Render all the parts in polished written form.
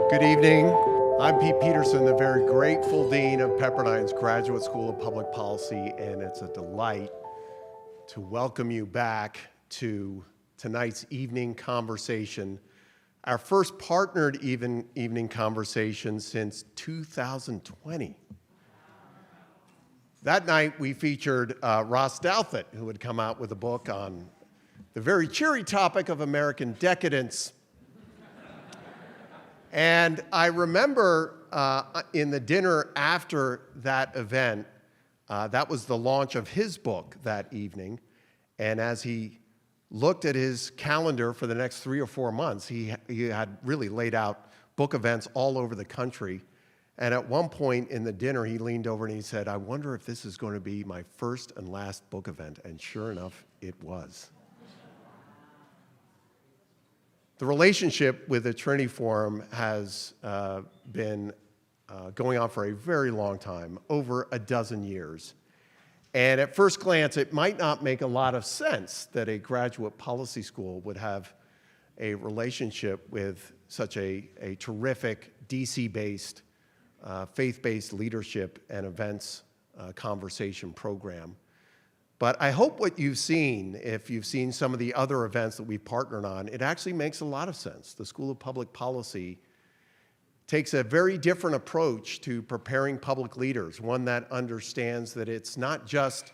Good evening. I'm Pete Peterson, the very grateful Dean of Pepperdine's Graduate School of Public Policy, and it's a delight to welcome you back to tonight's evening conversation, our first partnered evening conversation since 2020. That night, we featured Ross Douthat, who had come out with a book on the very cheery topic of American decadence. And I remember in the dinner after that event, that was the launch of his book that evening. And as he looked at his calendar for the next 3 or 4 months, he had really laid out book events all over the country. And at one point in the dinner, he leaned over and he said, "I wonder if this is going to be my first and last book event." And sure enough, it was. The relationship with the Trinity Forum has been going on for a very long time, over a dozen years. And at first glance, it might not make a lot of sense that a graduate policy school would have a relationship with such a terrific DC-based, faith-based leadership and events conversation program. But I hope what you've seen, if you've seen some of the other events that we've partnered on, it actually makes a lot of sense. The School of Public Policy takes a very different approach to preparing public leaders, one that understands that it's not just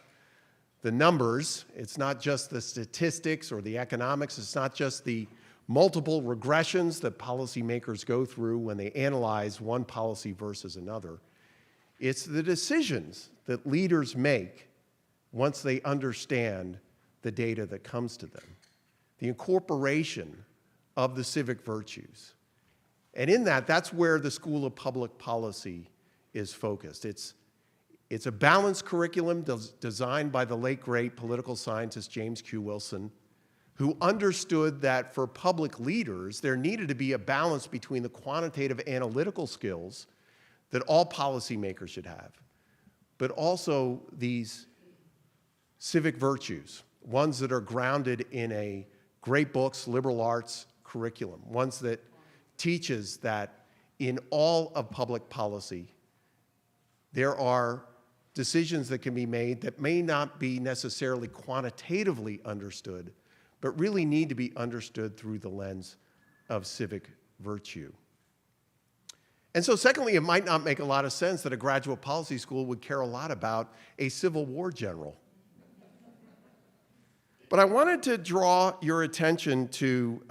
the numbers, it's not just the statistics or the economics, it's not just the multiple regressions that policymakers go through when they analyze one policy versus another. It's the decisions that leaders make once they understand the data that comes to them, the incorporation of the civic virtues. And in that, that's where the School of Public Policy is focused. It's a balanced curriculum designed by the late, great political scientist James Q. Wilson, who understood that for public leaders, there needed to be a balance between the quantitative analytical skills that all policymakers should have, but also these civic virtues, ones that are grounded in a great books, liberal arts curriculum, ones that teaches that in all of public policy, there are decisions that can be made that may not be necessarily quantitatively understood, but really need to be understood through the lens of civic virtue. And so secondly, it might not make a lot of sense that a graduate policy school would care a lot about a Civil War general. But I wanted to draw your attention to,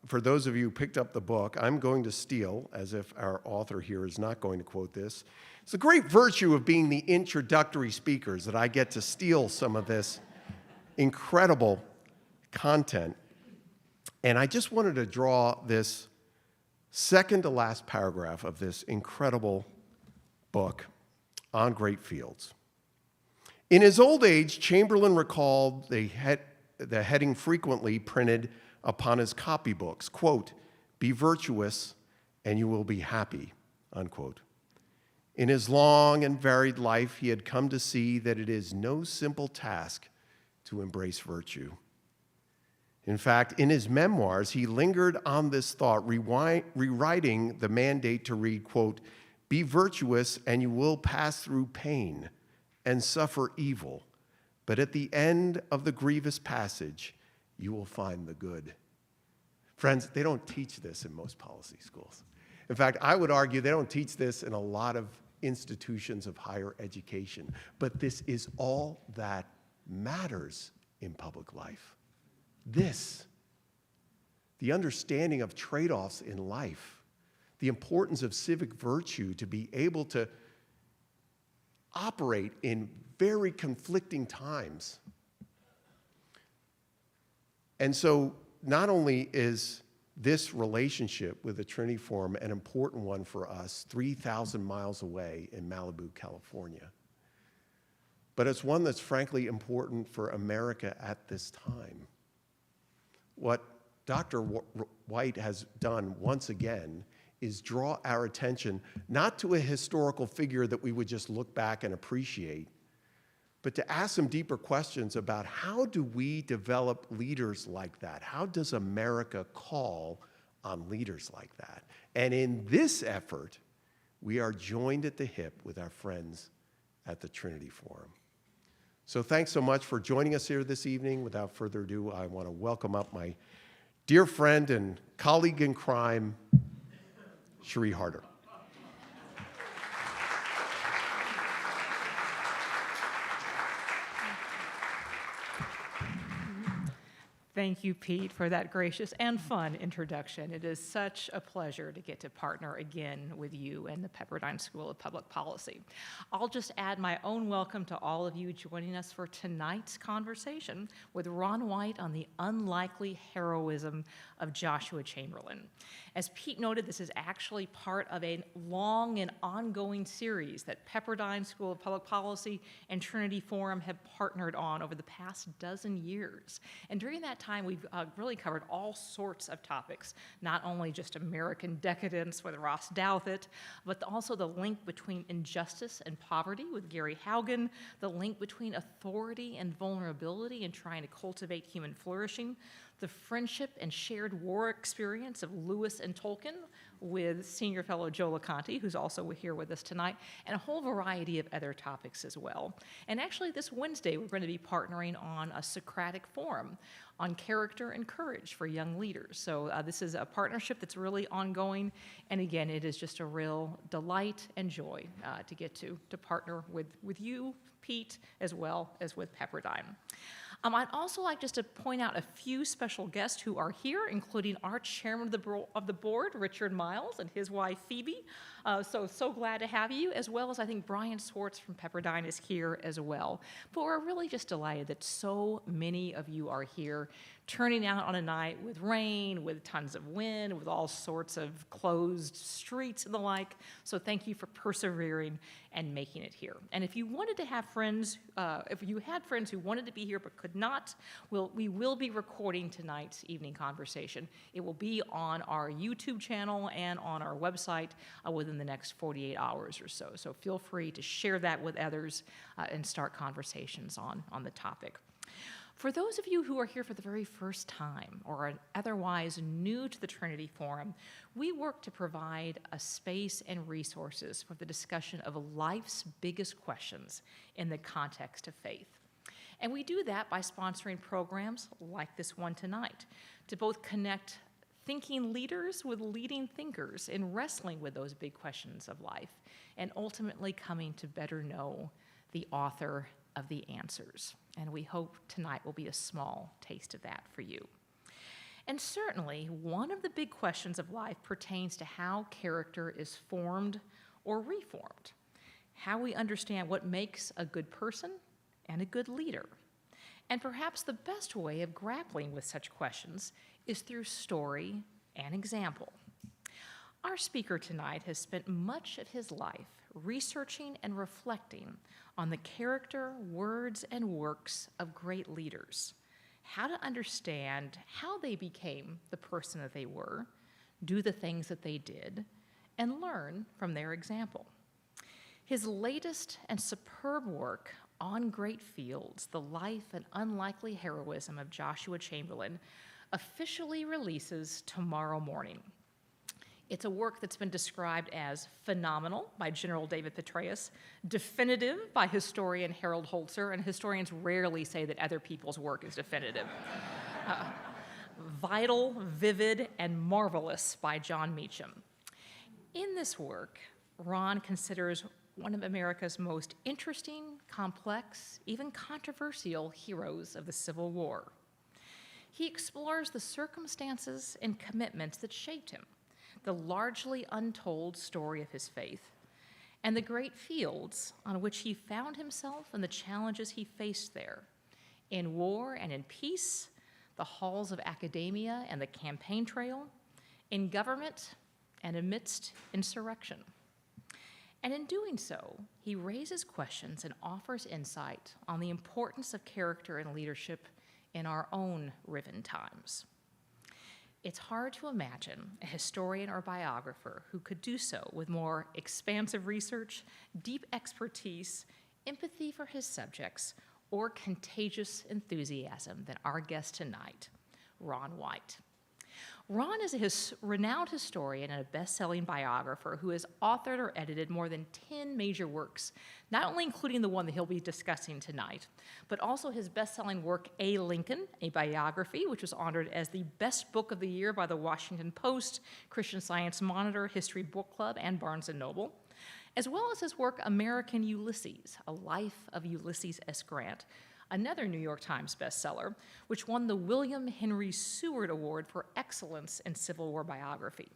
for those of you who picked up the book, I'm going to steal, as if our author here is not going to quote this. It's a great virtue of being the introductory speakers that I get to steal some of this incredible content. And I just wanted to draw this second to last paragraph of this incredible book on great fields. In his old age, Chamberlain recalled the heading frequently printed upon his copybooks, quote, "Be virtuous and you will be happy," unquote. In his long and varied life, he had come to see that it is no simple task to embrace virtue. In fact, in his memoirs, he lingered on this thought, rewriting the mandate to read, quote, "Be virtuous and you will pass through pain and suffer evil, but at the end of the grievous passage, you will find the good." Friends, they don't teach this in most policy schools. In fact, I would argue they don't teach this in a lot of institutions of higher education, but this is all that matters in public life. This, the understanding of trade-offs in life, the importance of civic virtue to be able to operate in very conflicting times. And so not only is this relationship with the Trinity Forum an important one for us 3,000 miles away in Malibu, California, but it's one that's frankly important for America at this time. What Dr. White has done once again is draw our attention not to a historical figure that we would just look back and appreciate, but to ask some deeper questions about how do we develop leaders like that? How does America call on leaders like that. And in this effort, we are joined at the hip with our friends at the Trinity Forum. So thanks so much for joining us here this evening. Without further ado, I want to welcome up my dear friend and colleague in crime, Cherie Harder. Thank you, Pete, for that gracious and fun introduction. It is such a pleasure to get to partner again with you and the Pepperdine School of Public Policy. I'll just add my own welcome to all of you joining us for tonight's conversation with Ron White on the unlikely heroism of Joshua Chamberlain. As Pete noted, this is actually part of a long and ongoing series that Pepperdine School of Public Policy and Trinity Forum have partnered on over the past dozen years. And during that time, we've really covered all sorts of topics, not only just American decadence with Ross Douthat, but also the link between injustice and poverty with Gary Haugen, the link between authority and vulnerability in trying to cultivate human flourishing, the friendship and shared war experience of Lewis and Tolkien with senior fellow Joe LeConte, who's also here with us tonight, and a whole variety of other topics as well. And actually this Wednesday, we're going to be partnering on a Socratic forum on character and courage for young leaders. So this is a partnership that's really ongoing. And again, it is just a real delight and joy to get to partner with you, Pete, as well as with Pepperdine. I'd also like just to point out a few special guests who are here, including our chairman of the board, Richard Miles, and his wife, Phoebe. So glad to have you, as well as I think Brian Swartz from Pepperdine is here as well. But we're really just delighted that so many of you are here, turning out on a night with rain, with tons of wind, with all sorts of closed streets and the like. So thank you for persevering and making it here. And if you wanted to have friends, if you had friends who wanted to be here but could not, we will be recording tonight's evening conversation. It will be on our YouTube channel and on our website within the next 48 hours or so. So feel free to share that with others and start conversations on the topic. For those of you who are here for the very first time or are otherwise new to the Trinity Forum, we work to provide a space and resources for the discussion of life's biggest questions in the context of faith. And we do that by sponsoring programs like this one tonight to both connect thinking leaders with leading thinkers in wrestling with those big questions of life and ultimately coming to better know the author of the answers. And we hope tonight will be a small taste of that for you. And certainly, one of the big questions of life pertains to how character is formed or reformed, how we understand what makes a good person and a good leader. And perhaps the best way of grappling with such questions is through story and example. Our speaker tonight has spent much of his life researching and reflecting on the character, words, and works of great leaders, how to understand how they became the person that they were, do the things that they did, and learn from their example. His latest and superb work, On Great Fields, The Life and Unlikely Heroism of Joshua Chamberlain, officially releases tomorrow morning. It's a work that's been described as phenomenal by General David Petraeus, definitive by historian Harold Holzer, and historians rarely say that other people's work is definitive. Vital, vivid, and marvelous by John Meacham. In this work, Ron considers one of America's most interesting, complex, even controversial heroes of the Civil War. He explores the circumstances and commitments that shaped him, the largely untold story of his faith, and the great fields on which he found himself and the challenges he faced there, in war and in peace, the halls of academia and the campaign trail, in government and amidst insurrection. And in doing so, he raises questions and offers insight on the importance of character and leadership in our own riven times. It's hard to imagine a historian or biographer who could do so with more expansive research, deep expertise, empathy for his subjects, or contagious enthusiasm than our guest tonight, Ron White. Ron is a renowned historian and a best-selling biographer who has authored or edited more than 10 major works, not only including the one that he'll be discussing tonight, but also his best-selling work, A. Lincoln, a biography, which was honored as the best book of the year by the Washington Post, Christian Science Monitor, History Book Club, and Barnes & Noble, as well as his work, American Ulysses, A Life of Ulysses S. Grant, another New York Times bestseller, which won the William Henry Seward Award for Excellence in Civil War Biography.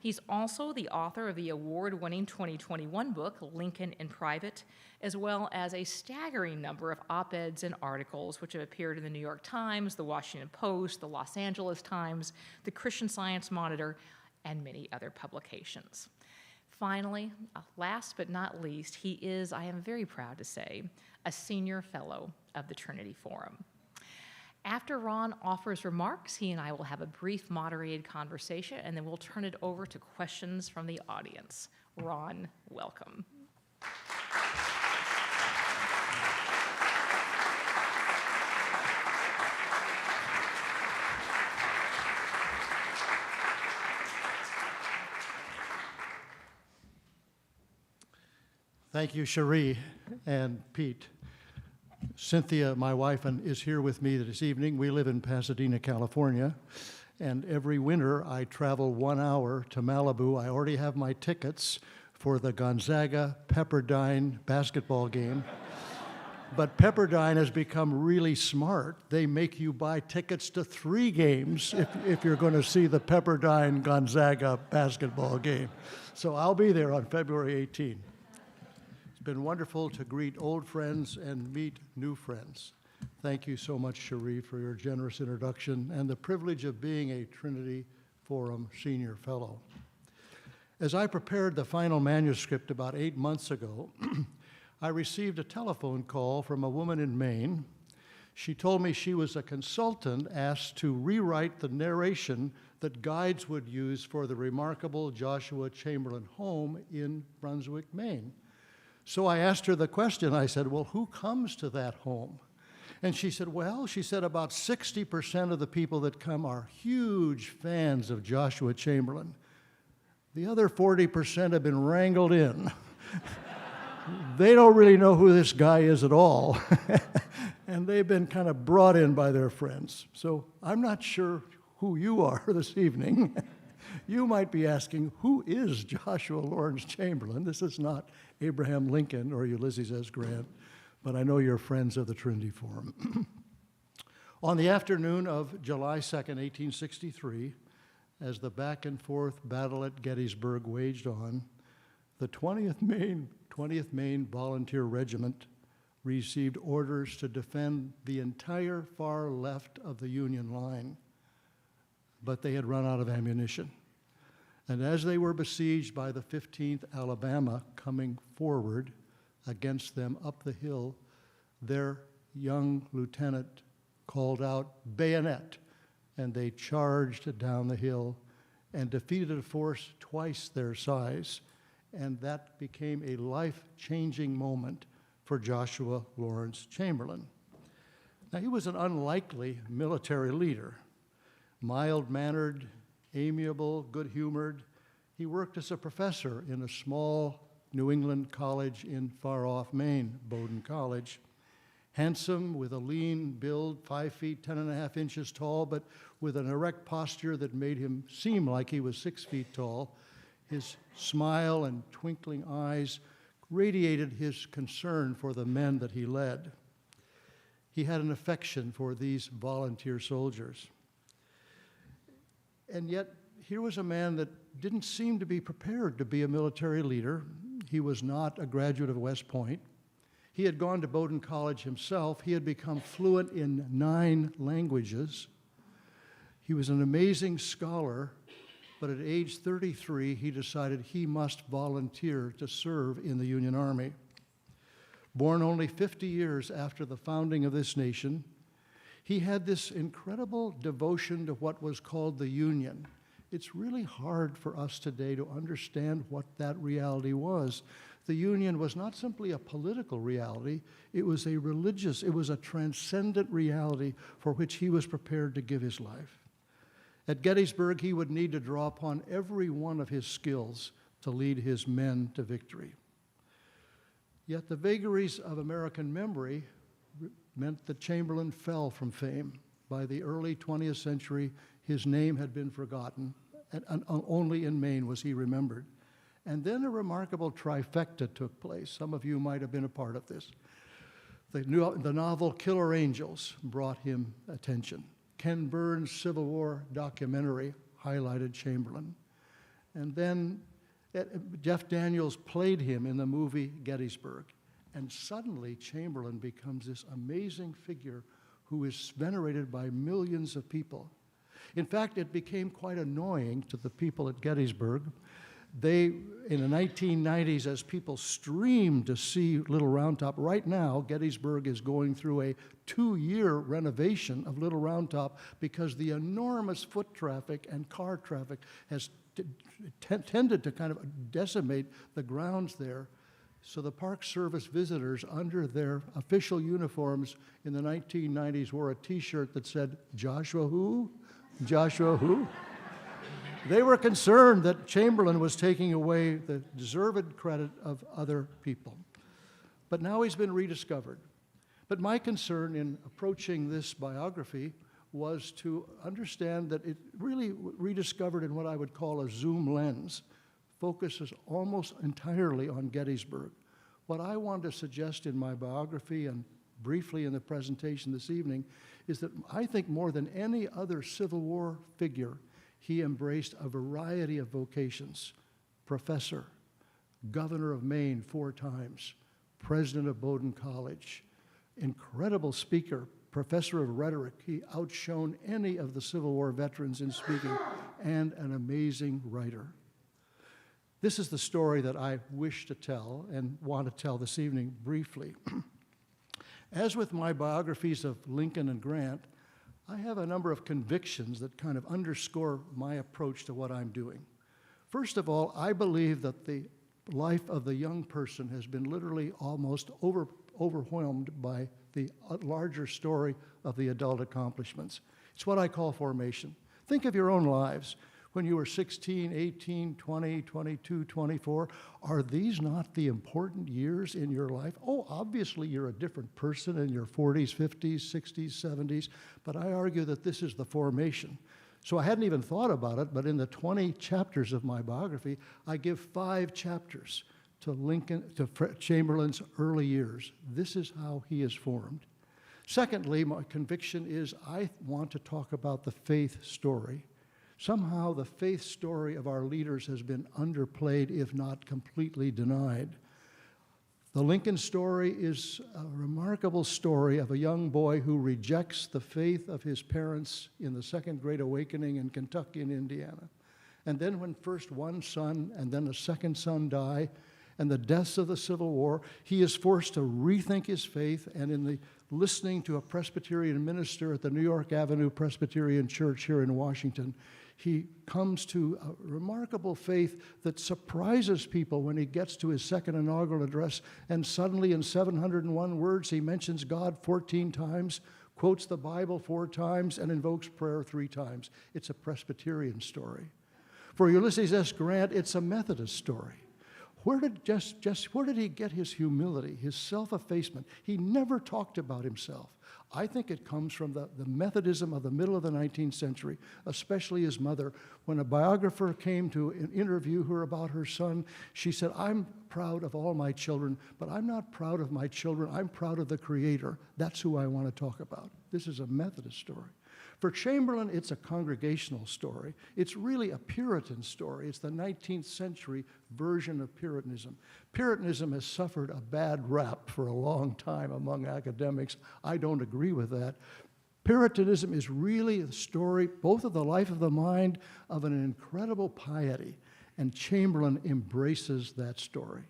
He's also the author of the award-winning 2021 book, Lincoln in Private, as well as a staggering number of op-eds and articles which have appeared in the New York Times, the Washington Post, the Los Angeles Times, the Christian Science Monitor, and many other publications. Finally, last but not least, he is, I am very proud to say, a senior fellow of the Trinity Forum. After Ron offers remarks, he and I will have a brief moderated conversation, and then we'll turn it over to questions from the audience. Ron, welcome. Thank you, Cherie and Pete. Cynthia, my wife, is here with me this evening. We live in Pasadena, California, and every winter I travel 1 hour to Malibu. I already have my tickets for the Gonzaga-Pepperdine basketball game. But Pepperdine has become really smart. They make you buy tickets to 3 games if you're going to see the Pepperdine-Gonzaga basketball game. So I'll be there on February 18th. It's been wonderful to greet old friends and meet new friends. Thank you so much, Cherie, for your generous introduction and the privilege of being a Trinity Forum Senior Fellow. As I prepared the final manuscript about 8 months ago, I received a telephone call from a woman in Maine. She told me she was a consultant asked to rewrite the narration that guides would use for the remarkable Joshua Chamberlain home in Brunswick, Maine. So I asked her the question. I said, well, who comes to that home? And she said, well, about 60% of the people that come are huge fans of Joshua Chamberlain. The other 40% have been wrangled in. They don't really know who this guy is at all. And they've been kind of brought in by their friends. So I'm not sure who you are this evening. You might be asking, who is Joshua Lawrence Chamberlain? This is not Abraham Lincoln or Ulysses S. Grant, but I know you're friends of the Trinity Forum. On the afternoon of July 2nd, 1863, as the back and forth battle at Gettysburg waged on, the 20th Maine Volunteer Regiment received orders to defend the entire far left of the Union line, but they had run out of ammunition. And as they were besieged by the 15th Alabama coming forward against them up the hill, their young lieutenant called out, "Bayonet," and they charged down the hill and defeated a force twice their size. And that became a life-changing moment for Joshua Lawrence Chamberlain. Now, he was an unlikely military leader, mild-mannered, amiable, good-humored. He worked as a professor in a small New England college in far-off Maine, Bowdoin College. Handsome, with a lean build, 5 feet, 10.5 inches tall, but with an erect posture that made him seem like he was 6 feet tall. His smile and twinkling eyes radiated his concern for the men that he led. He had an affection for these volunteer soldiers. And yet, here was a man that didn't seem to be prepared to be a military leader. He was not a graduate of West Point. He had gone to Bowdoin College himself. He had become fluent in 9 languages. He was an amazing scholar, but at age 33, he decided he must volunteer to serve in the Union Army. Born only 50 years after the founding of this nation, he had this incredible devotion to what was called the Union. It's really hard for us today to understand what that reality was. The Union was not simply a political reality, it was a religious, it was a transcendent reality for which he was prepared to give his life. At Gettysburg, he would need to draw upon every one of his skills to lead his men to victory. Yet the vagaries of American memory meant that Chamberlain fell from fame. By the early 20th century, his name had been forgotten, and only in Maine was he remembered. And then a remarkable trifecta took place. Some of you might have been a part of this. The novel Killer Angels brought him attention. Ken Burns' Civil War documentary highlighted Chamberlain. And then Jeff Daniels played him in the movie Gettysburg. And suddenly Chamberlain becomes this amazing figure who is venerated by millions of people. In fact, it became quite annoying to the people at Gettysburg. In the 1990s, as people streamed to see Little Round Top, right now, Gettysburg is going through a 2-year renovation of Little Round Top because the enormous foot traffic and car traffic has tended to kind of decimate the grounds there. So the Park Service visitors, under their official uniforms in the 1990s, wore a T-shirt that said, "Joshua who? Joshua who?" They were concerned that Chamberlain was taking away the deserved credit of other people. But now he's been rediscovered. But my concern in approaching this biography was to understand that it really rediscovered in what I would call a zoom lens, focuses almost entirely on Gettysburg. What I want to suggest in my biography and briefly in the presentation this evening is that I think more than any other Civil War figure, he embraced a variety of vocations: professor, governor of Maine 4 times, president of Bowdoin College, incredible speaker, professor of rhetoric. He outshone any of the Civil War veterans in speaking, and an amazing writer. This is the story that I wish to tell and want to tell this evening briefly. As with my biographies of Lincoln and Grant, I have a number of convictions that kind of underscore my approach to what I'm doing. First of all, I believe that the life of the young person has been literally almost overwhelmed by the larger story of the adult accomplishments. It's what I call formation. Think of your own lives. When you were 16, 18, 20, 22, 24, are these not the important years in your life? Oh, obviously you're a different person in your 40s, 50s, 60s, 70s, but I argue that this is the formation. So I hadn't even thought about it, but in the 20 chapters of my biography, I give 5 chapters to Chamberlain's early years. This is how he is formed. Secondly, my conviction is I want to talk about the faith story. Somehow the faith story of our leaders has been underplayed, if not completely denied. The Lincoln story is a remarkable story of a young boy who rejects the faith of his parents in the Second Great Awakening in Kentucky and Indiana. And then when first one son and then a second son die, and the deaths of the Civil War, he is forced to rethink his faith, and in the listening to a Presbyterian minister at the New York Avenue Presbyterian Church here in Washington, he comes to a remarkable faith that surprises people when he gets to his second inaugural address, and suddenly in 701 words he mentions God 14 times, quotes the Bible 4 times, and invokes prayer 3 times. It's a Presbyterian story. For Ulysses S. Grant, it's a Methodist story. Where did he get his humility, his self-effacement? He never talked about himself. I think it comes from the Methodism of the middle of the 19th century, especially his mother. When a biographer came to interview her about her son, she said, "I'm proud of all my children, but I'm not proud of my children. I'm proud of the Creator. That's who I want to talk about." This is a Methodist story. For Chamberlain, it's a congregational story. It's really a Puritan story. It's the 19th century version of Puritanism. Puritanism has suffered a bad rap for a long time among academics. I don't agree with that. Puritanism is really the story, both of the life of the mind, of an incredible piety, and Chamberlain embraces that story.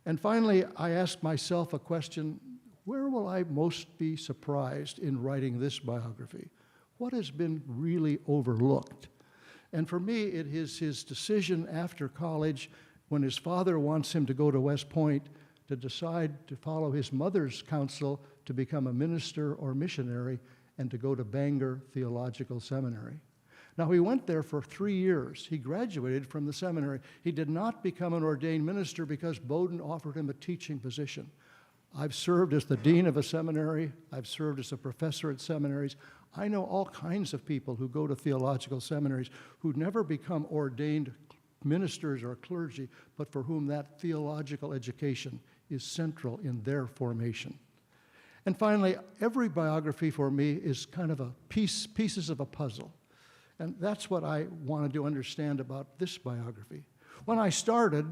And finally, I ask myself a question: where will I most be surprised in writing this biography? What has been really overlooked? And for me, it is his decision after college, when his father wants him to go to West Point, to decide to follow his mother's counsel to become a minister or missionary and to go to Bangor Theological Seminary. Now, he went there for 3 years. He graduated from the seminary. He did not become an ordained minister because Bowdoin offered him a teaching position. I've served as the dean of a seminary. I've served as a professor at seminaries. I know all kinds of people who go to theological seminaries who never become ordained ministers or clergy, but for whom that theological education is central in their formation. And finally, every biography for me is kind of pieces of a puzzle. And that's what I wanted to understand about this biography. When I started,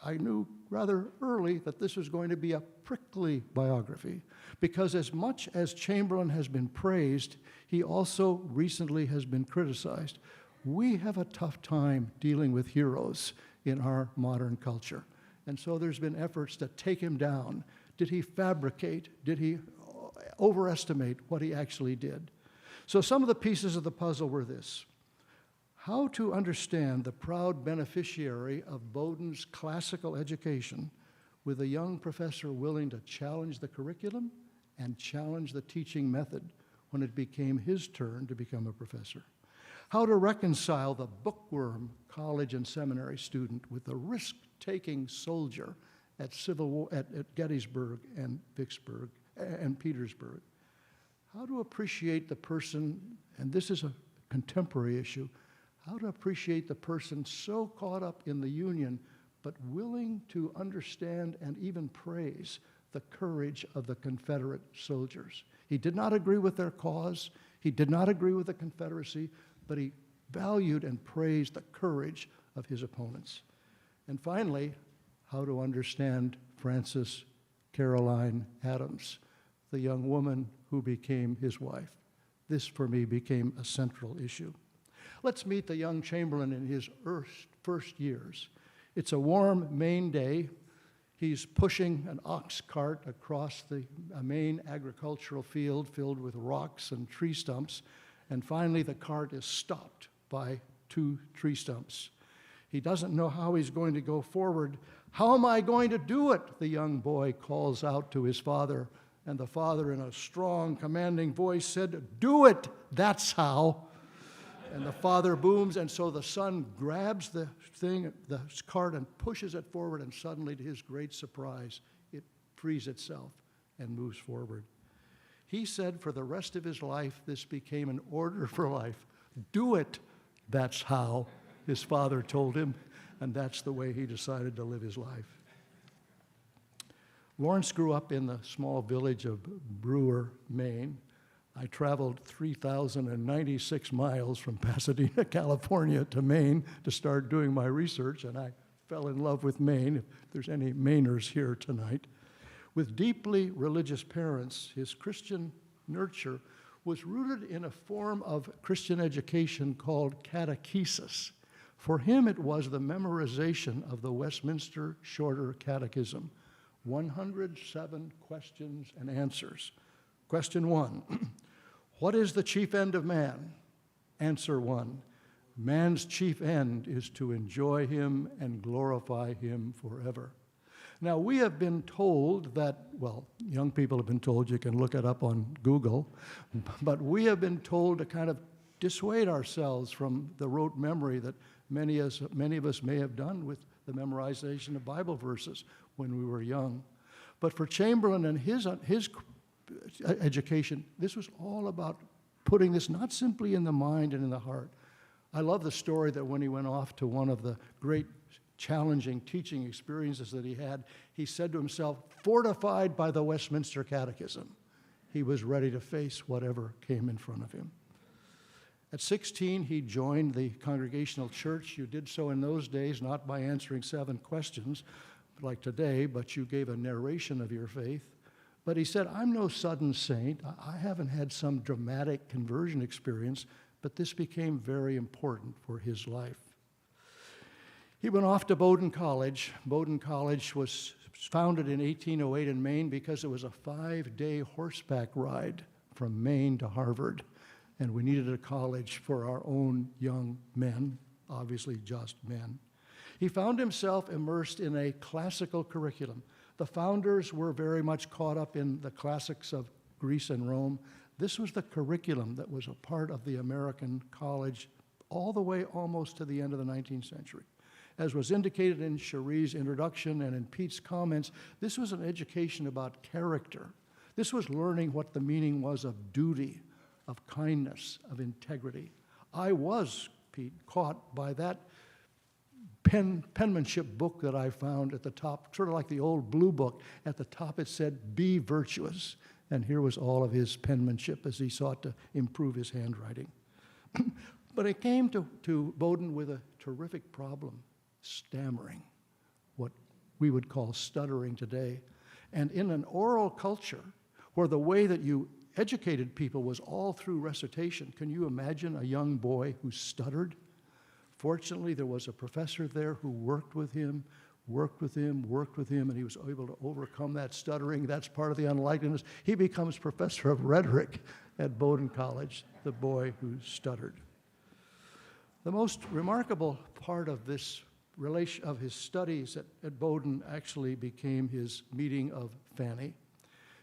I knew rather early that this was going to be a prickly biography, because as much as Chamberlain has been praised, he also recently has been criticized. We have a tough time dealing with heroes in our modern culture. And so there's been efforts to take him down. Did he fabricate? Did he overestimate what he actually did? So some of the pieces of the puzzle were this: how to understand the proud beneficiary of Bowdoin's classical education with a young professor willing to challenge the curriculum and challenge the teaching method when it became his turn to become a professor. How to reconcile the bookworm college and seminary student with the risk-taking soldier at Gettysburg and Vicksburg and Petersburg. How to appreciate the person, and this is a contemporary issue, how to appreciate the person so caught up in the Union, but willing to understand and even praise the courage of the Confederate soldiers. He did not agree with their cause. He did not agree with the Confederacy, but he valued and praised the courage of his opponents. And finally, how to understand Frances Caroline Adams, the young woman who became his wife. This, for me, became a central issue. Let's meet the young Chamberlain in his first years. It's a warm Maine day. He's pushing an ox cart across a Maine agricultural field filled with rocks and tree stumps, and finally the cart is stopped by 2 tree stumps. He doesn't know how he's going to go forward. "How am I going to do it?" the young boy calls out to his father. And the father, in a strong, commanding voice, said, "Do it, that's how." And the father booms, and so the son grabs the cart, and pushes it forward, and suddenly, to his great surprise, it frees itself and moves forward. He said for the rest of his life, this became an order for life. "Do it, that's how," his father told him, and that's the way he decided to live his life. Lawrence grew up in the small village of Brewer, Maine. I traveled 3,096 miles from Pasadena, California to Maine to start doing my research, and I fell in love with Maine, if there's any Mainers here tonight. With deeply religious parents, his Christian nurture was rooted in a form of Christian education called catechesis. For him, it was the memorization of the Westminster Shorter Catechism, 107 questions and answers. Question 1, what is the chief end of man? Answer 1, man's chief end is to enjoy him and glorify him forever. Now, we have been told that, well, young people have been told, you can look it up on Google, but we have been told to kind of dissuade ourselves from the rote memory that many of us may have done with the memorization of Bible verses when we were young. But for Chamberlain and his education, this was all about putting this not simply in the mind and in the heart. I love the story that when he went off to one of the great challenging teaching experiences that he had, he said to himself, fortified by the Westminster Catechism, he was ready to face whatever came in front of him. At 16, he joined the Congregational Church. You did so in those days, not by answering 7 questions like today, but you gave a narration of your faith. But he said, I'm no sudden saint. I haven't had some dramatic conversion experience, but this became very important for his life. He went off to Bowdoin College. Bowdoin College was founded in 1808 in Maine because it was a 5-day horseback ride from Maine to Harvard. And we needed a college for our own young men, obviously just men. He found himself immersed in a classical curriculum. The founders were very much caught up in the classics of Greece and Rome. This was the curriculum that was a part of the American college all the way almost to the end of the 19th century. As was indicated in Cherie's introduction and in Pete's comments, this was an education about character. This was learning what the meaning was of duty, of kindness, of integrity. I was, Pete, caught by that penmanship book that I found at the top, sort of like the old blue book. At the top it said, "Be virtuous." And here was all of his penmanship as he sought to improve his handwriting. But it came to Bowdoin with a terrific problem, stammering, what we would call stuttering today. And in an oral culture where the way that you educated people was all through recitation, can you imagine a young boy who stuttered? Fortunately, there was a professor there who worked with him, and he was able to overcome that stuttering. That's part of the unlikeliness. He becomes professor of rhetoric at Bowdoin College, the boy who stuttered. The most remarkable part of this relation of his studies at Bowdoin actually became his meeting of Fanny.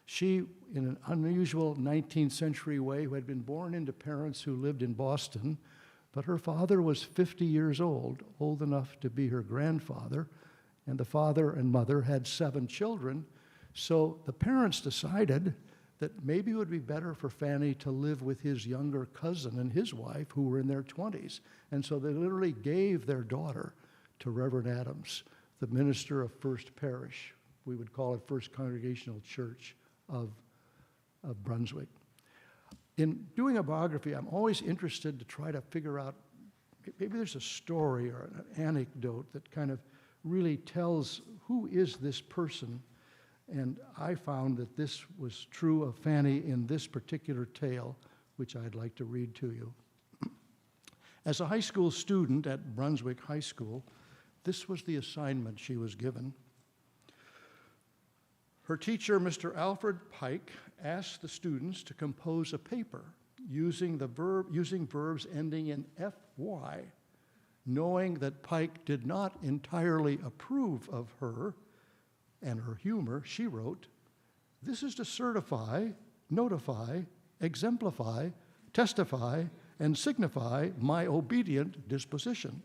She, in an unusual 19th century way, who had been born into parents who lived in Boston, but her father was 50 years old enough to be her grandfather, and the father and mother had 7 children. So the parents decided that maybe it would be better for Fanny to live with his younger cousin and his wife, who were in their 20s. And so they literally gave their daughter to Reverend Adams, the minister of First Parish. We would call it First Congregational Church of Brunswick. In doing a biography, I'm always interested to try to figure out, maybe there's a story or an anecdote that kind of really tells who is this person. And I found that this was true of Fanny in this particular tale, which I'd like to read to you. As a high school student at Brunswick High School, this was the assignment she was given. Her teacher, Mr. Alfred Pike, asked the students to compose a paper using verbs ending in FY. Knowing that Pike did not entirely approve of her and her humor, she wrote, "This is to certify, notify, exemplify, testify, and signify my obedient disposition.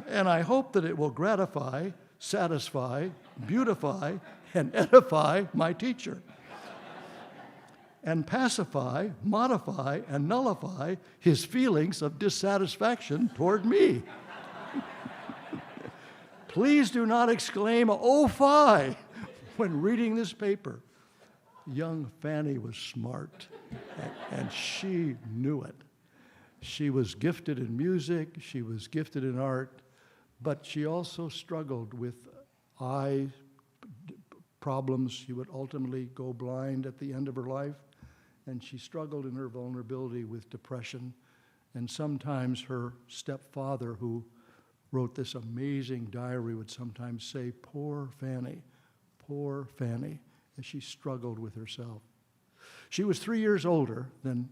And I hope that it will gratify, satisfy, beautify, and edify my teacher, and pacify, modify, and nullify his feelings of dissatisfaction toward me. Please do not exclaim, 'Oh, fie,' when reading this paper." Young Fanny was smart, and she knew it. She was gifted in music, she was gifted in art, but she also struggled with eye problems. She would ultimately go blind at the end of her life, and she struggled in her vulnerability with depression. And sometimes her stepfather, who wrote this amazing diary, would sometimes say, poor Fanny, as she struggled with herself. She was 3 years older than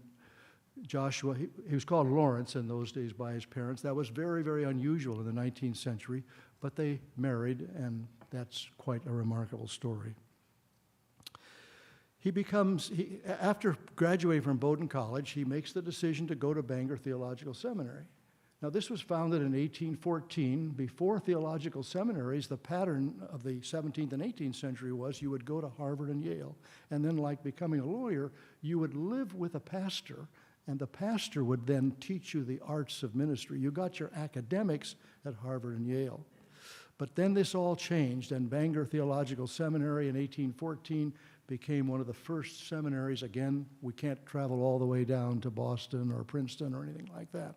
Joshua. He was called Lawrence in those days by his parents. That was very, very unusual in the 19th century, but they married, and that's quite a remarkable story. After graduating from Bowdoin College, he makes the decision to go to Bangor Theological Seminary. Now, this was founded in 1814. Before theological seminaries, the pattern of the 17th and 18th century was you would go to Harvard and Yale, and then, like becoming a lawyer, you would live with a pastor, and the pastor would then teach you the arts of ministry. You got your academics at Harvard and Yale. But then this all changed, and Bangor Theological Seminary in 1814 became one of the first seminaries. Again, we can't travel all the way down to Boston or Princeton or anything like that.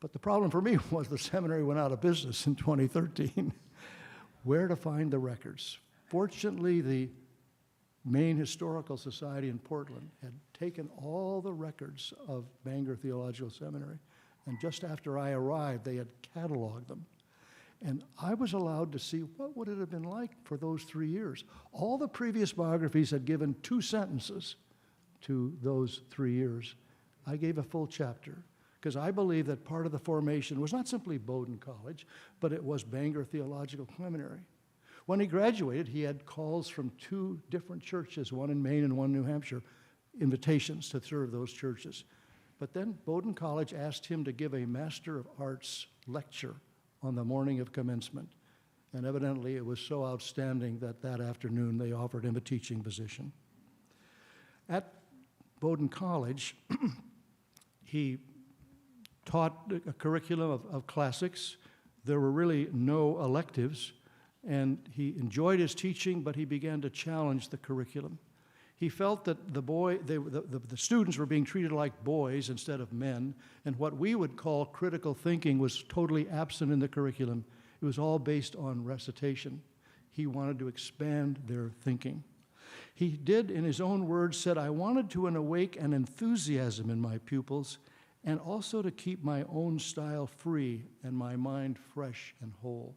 But the problem for me was the seminary went out of business in 2013. Where to find the records? Fortunately, the Maine Historical Society in Portland had taken all the records of Bangor Theological Seminary, and just after I arrived, they had cataloged them. And I was allowed to see what would it have been like for those 3 years. All the previous biographies had given 2 sentences to those 3 years. I gave a full chapter, because I believe that part of the formation was not simply Bowdoin College, but it was Bangor Theological Seminary. When he graduated, he had calls from 2 different churches, one in Maine and one in New Hampshire, invitations to serve those churches. But then Bowdoin College asked him to give a Master of Arts lecture on the morning of commencement. And evidently it was so outstanding that that afternoon they offered him a teaching position. At Bowdoin College, he taught a curriculum of classics. There were really no electives, and he enjoyed his teaching, but he began to challenge the curriculum. He felt that the students were being treated like boys instead of men, and what we would call critical thinking was totally absent in the curriculum. It was all based on recitation. He wanted to expand their thinking. He did, in his own words, said, "I wanted to awake an enthusiasm in my pupils and also to keep my own style free and my mind fresh and whole."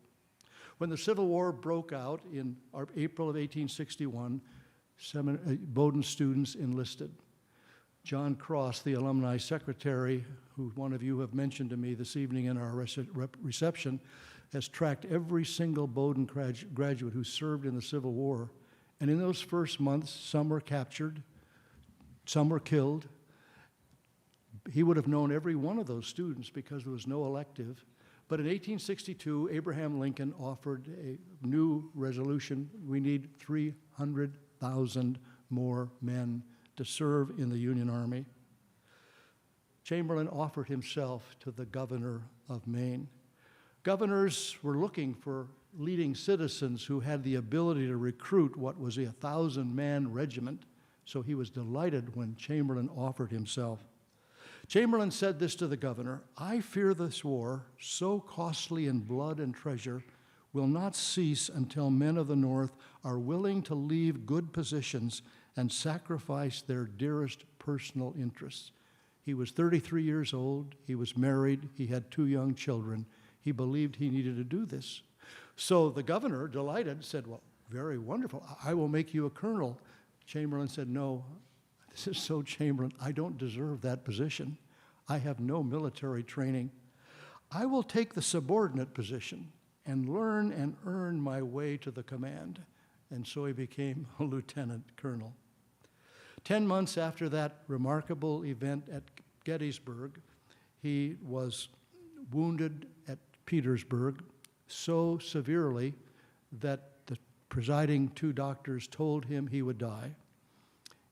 When the Civil War broke out in April of 1861, Bowdoin students enlisted. John Cross, the alumni secretary, who one of you have mentioned to me this evening in our reception, has tracked every single Bowdoin graduate who served in the Civil War. And in those first months, some were captured, some were killed. He would have known every one of those students because there was no elective. But in 1862, Abraham Lincoln offered a new resolution. We need 300,000 more men to serve in the Union Army. Chamberlain offered himself to the governor of Maine. Governors were looking for leading citizens who had the ability to recruit what was a 1,000-man regiment, so he was delighted when Chamberlain offered himself. Chamberlain said this to the governor: "I fear this war, so costly in blood and treasure, will not cease until men of the North are willing to leave good positions and sacrifice their dearest personal interests." He was 33 years old, he was married, he had 2 young children. He believed he needed to do this. So the governor, delighted, said, "Well, very wonderful, I will make you a colonel." Chamberlain said, "No, this is so Chamberlain, I don't deserve that position. I have no military training. I will take the subordinate position and learn and earn my way to the command." And so he became a lieutenant colonel. 10 months after that remarkable event at Gettysburg, he was wounded at Petersburg so severely that the presiding 2 doctors told him he would die.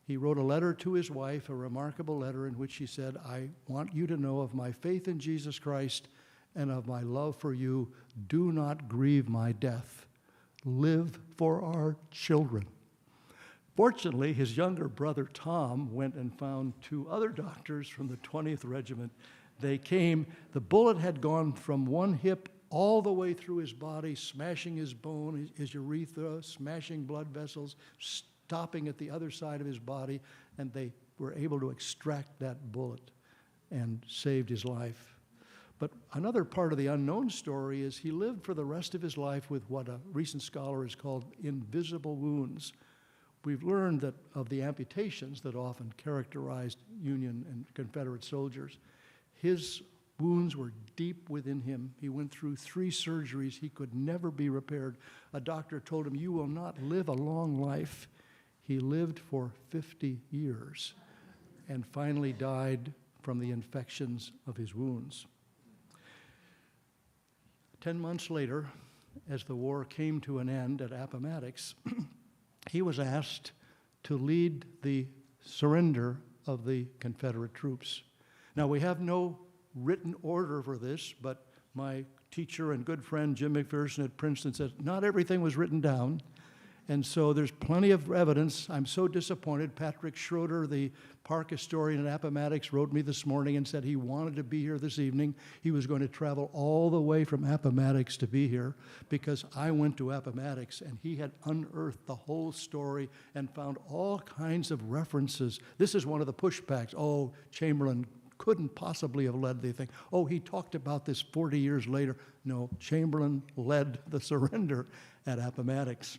He wrote a letter to his wife, a remarkable letter in which he said, "I want you to know of my faith in Jesus Christ and of my love for you. Do not grieve my death. Live for our children." Fortunately, his younger brother Tom went and found 2 other doctors from the 20th Regiment. They came, the bullet had gone from one hip all the way through his body, smashing his bone, his urethra, smashing blood vessels, stopping at the other side of his body, and they were able to extract that bullet and saved his life. But another part of the unknown story is he lived for the rest of his life with what a recent scholar has called invisible wounds. We've learned that of the amputations that often characterized Union and Confederate soldiers, his wounds were deep within him. He went through 3 surgeries. He could never be repaired. A doctor told him, "You will not live a long life." He lived for 50 years and finally died from the infections of his wounds. 10 months later, as the war came to an end at Appomattox, he was asked to lead the surrender of the Confederate troops. Now, we have no written order for this, but my teacher and good friend Jim McPherson at Princeton says not everything was written down, and so there's plenty of evidence. I'm so disappointed. Patrick Schroeder, the park historian at Appomattox, wrote me this morning and said he wanted to be here this evening. He was going to travel all the way from Appomattox to be here because I went to Appomattox, and he had unearthed the whole story and found all kinds of references. This is one of the pushbacks. Oh, Chamberlain couldn't possibly have led the thing. Oh, he talked about this 40 years later. No, Chamberlain led the surrender at Appomattox.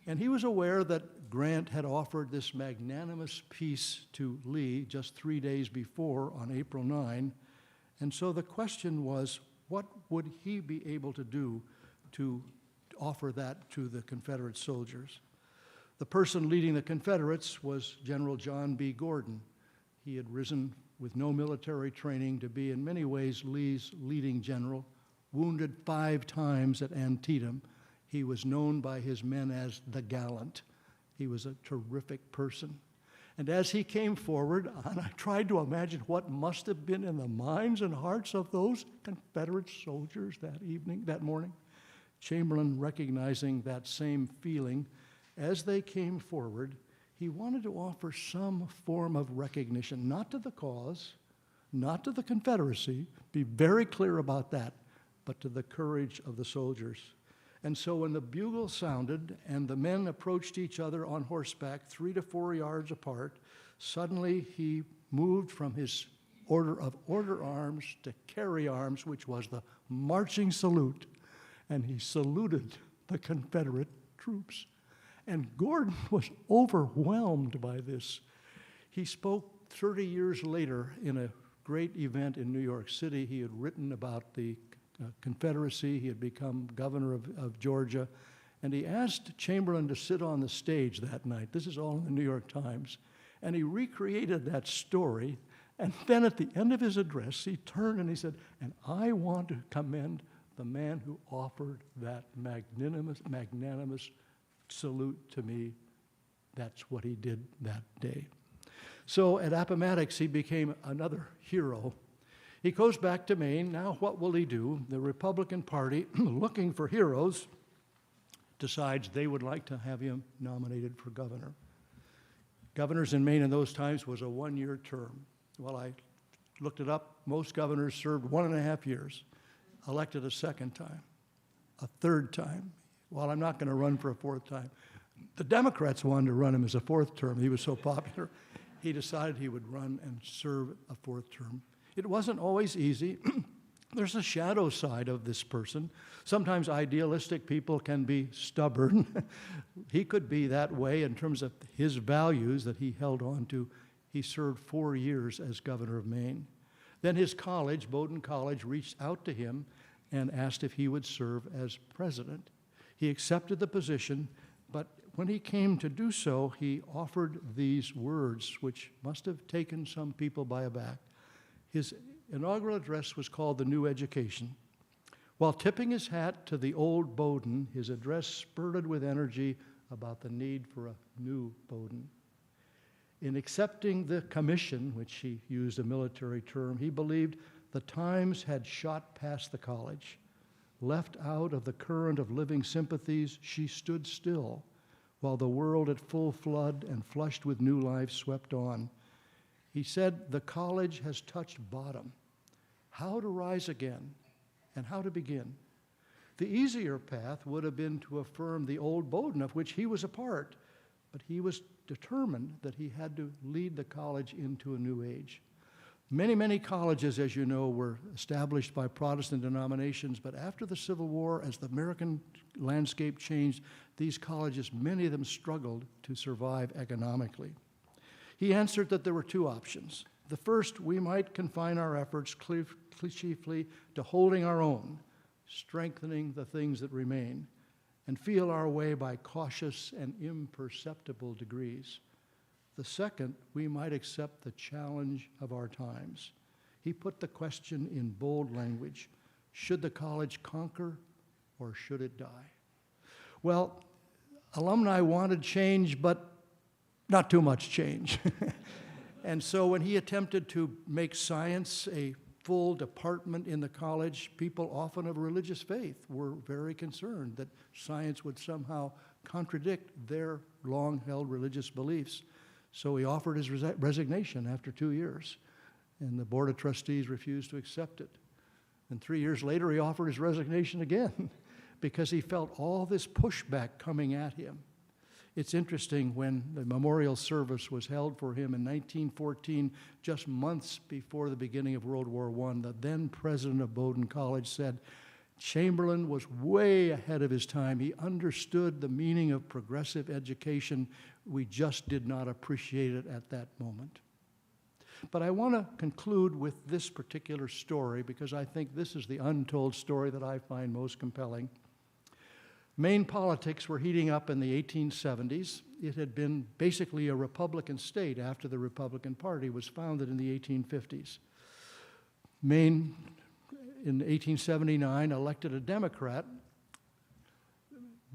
And he was aware that Grant had offered this magnanimous peace to Lee just 3 days before on April 9. And so the question was, what would he be able to do to offer that to the Confederate soldiers? The person leading the Confederates was General John B. Gordon. He had risen with no military training to be in many ways Lee's leading general, wounded 5 times at Antietam. He was known by his men as the Gallant. He was a terrific person. And as he came forward, and I tried to imagine what must have been in the minds and hearts of those Confederate soldiers that morning, Chamberlain, recognizing that same feeling, as they came forward, he wanted to offer some form of recognition, not to the cause, not to the Confederacy, be very clear about that, but to the courage of the soldiers. And so when the bugle sounded and the men approached each other on horseback 3 to 4 yards apart, suddenly he moved from his order of order arms to carry arms, which was the marching salute, and he saluted the Confederate troops. And Gordon was overwhelmed by this. He spoke 30 years later in a great event in New York City. He had written about the Confederacy. He had become governor of Georgia. And he asked Chamberlain to sit on the stage that night. This is all in the New York Times. And he recreated that story. And then at the end of his address, he turned and he said, "And I want to commend the man who offered that magnanimous salute to me." That's what he did that day. So at Appomattox, he became another hero. He goes back to Maine. Now what will he do? The Republican Party, looking for heroes, decides they would like to have him nominated for governor. Governors in Maine in those times was a 1-year term. Well, I looked it up. Most governors served 1.5 years, elected a second time, a third time. Well, I'm not going to run for a 4th time. The Democrats wanted to run him as a 4th term. He was so popular. He decided he would run and serve a 4th term. It wasn't always easy. There's a shadow side of this person. Sometimes idealistic people can be stubborn. He could be that way in terms of his values that he held on to. He served 4 years as governor of Maine. Then his college, Bowdoin College, reached out to him and asked if he would serve as president. He accepted the position, but when he came to do so, he offered these words, which must have taken some people by aback. His inaugural address was called The New Education. While tipping his hat to the old Bowdoin, his address spurted with energy about the need for a new Bowdoin. In accepting the commission, which he used a military term, he believed the times had shot past the college. Left out of the current of living sympathies, she stood still, while the world at full flood and flushed with new life swept on. He said, the college has touched bottom. How to rise again and how to begin. The easier path would have been to affirm the old Bowdoin, of which he was a part, but he was determined that he had to lead the college into a new age. Many, many colleges, as you know, were established by Protestant denominations, but after the Civil War, as the American landscape changed, these colleges, many of them struggled to survive economically. He answered that there were 2 options. The first, we might confine our efforts chiefly to holding our own, strengthening the things that remain, and feel our way by cautious and imperceptible degrees. The second, we might accept the challenge of our times. He put the question in bold language: should the college conquer or should it die? Well, alumni wanted change, but not too much change. And so when he attempted to make science a full department in the college, people often of religious faith were very concerned that science would somehow contradict their long-held religious beliefs. So he offered his resignation after 2 years, and the Board of Trustees refused to accept it. And 3 years later, he offered his resignation again because he felt all this pushback coming at him. It's interesting, when the memorial service was held for him in 1914, just months before the beginning of World War I, the then president of Bowdoin College said, Chamberlain was way ahead of his time. He understood the meaning of progressive education. We just did not appreciate it at that moment. But I want to conclude with this particular story because I think this is the untold story that I find most compelling. Maine politics were heating up in the 1870s. It had been basically a Republican state after the Republican Party was founded in the 1850s. Maine, in 1879, elected a Democrat,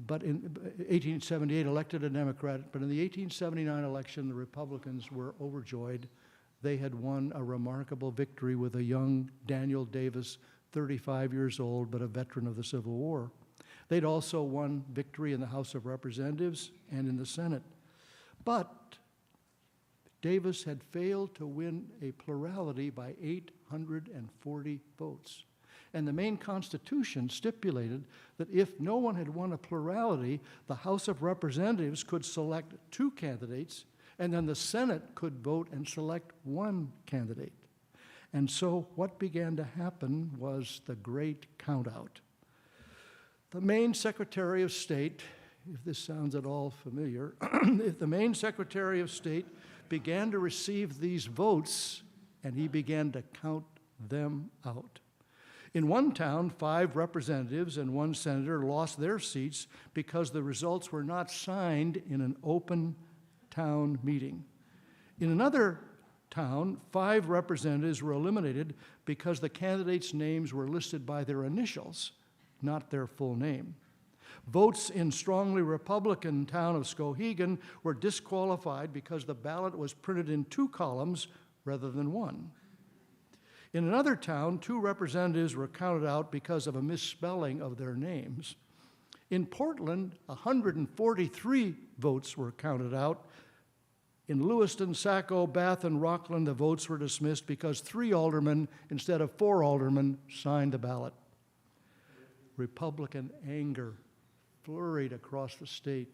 but in 1878 elected a Democrat, but in the 1879 election, the Republicans were overjoyed. They had won a remarkable victory with a young Daniel Davis, 35 years old, but a veteran of the Civil War. They'd also won victory in the House of Representatives and in the Senate. But Davis had failed to win a plurality by 840 votes. And the Maine Constitution stipulated that if no one had won a plurality, the House of Representatives could select 2 candidates, and then the Senate could vote and select 1 candidate. And so what began to happen was the great countout. The Maine Secretary of State, if this sounds at all familiar, if the Maine Secretary of State began to receive these votes, and he began to count them out. In one town, 5 representatives and 1 senator lost their seats because the results were not signed in an open town meeting. In another town, 5 representatives were eliminated because the candidates' names were listed by their initials, not their full name. Votes in strongly Republican town of Skowhegan were disqualified because the ballot was printed in 2 columns rather than 1. In another town, 2 representatives were counted out because of a misspelling of their names. In Portland, 143 votes were counted out. In Lewiston, Saco, Bath, and Rockland, the votes were dismissed because 3 aldermen instead of 4 aldermen signed the ballot. Republican anger flurried across the state.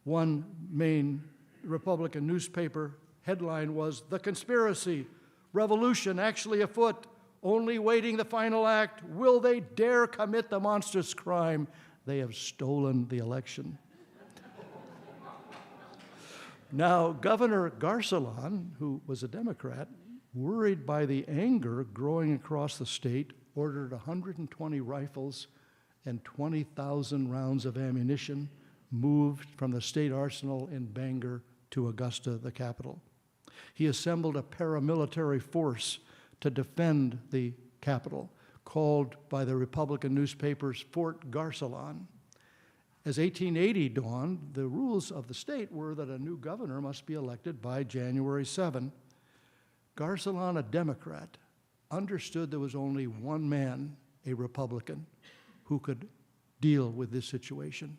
One Maine Republican newspaper headline was, "The Conspiracy, Revolution actually afoot, only waiting the final act. Will they dare commit the monstrous crime? They have stolen the election." Now, Governor Garcelon, who was a Democrat, worried by the anger growing across the state, ordered 120 rifles and 20,000 rounds of ammunition moved from the state arsenal in Bangor to Augusta, the capital. He assembled a paramilitary force to defend the capital, called by the Republican newspapers Fort Garcelon. As 1880 dawned, the rules of the state were that a new governor must be elected by January 7. Garcelon, a Democrat, understood there was only one man, a Republican, who could deal with this situation.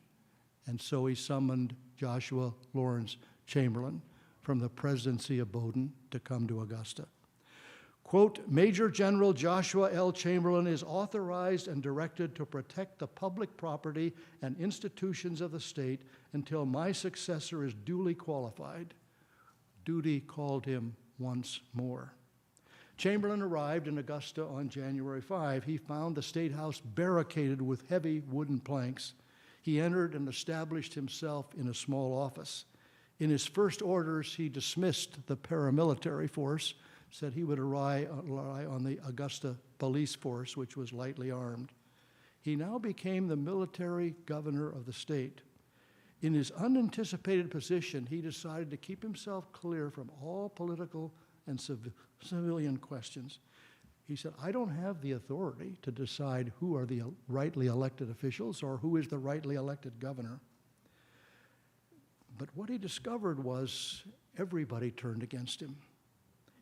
And so he summoned Joshua Lawrence Chamberlain from the presidency of Bowdoin to come to Augusta. Quote, "Major General Joshua L. Chamberlain is authorized and directed to protect the public property and institutions of the state until my successor is duly qualified." Duty called him once more. Chamberlain arrived in Augusta on January 5. He found the State House barricaded with heavy wooden planks. He entered and established himself in a small office. In his first orders, he dismissed the paramilitary force, said he would rely on the Augusta police force, which was lightly armed. He now became the military governor of the state. In his unanticipated position, he decided to keep himself clear from all political and civilian questions. He said, "I don't have the authority to decide who are the rightly elected officials or who is the rightly elected governor." But what he discovered was everybody turned against him.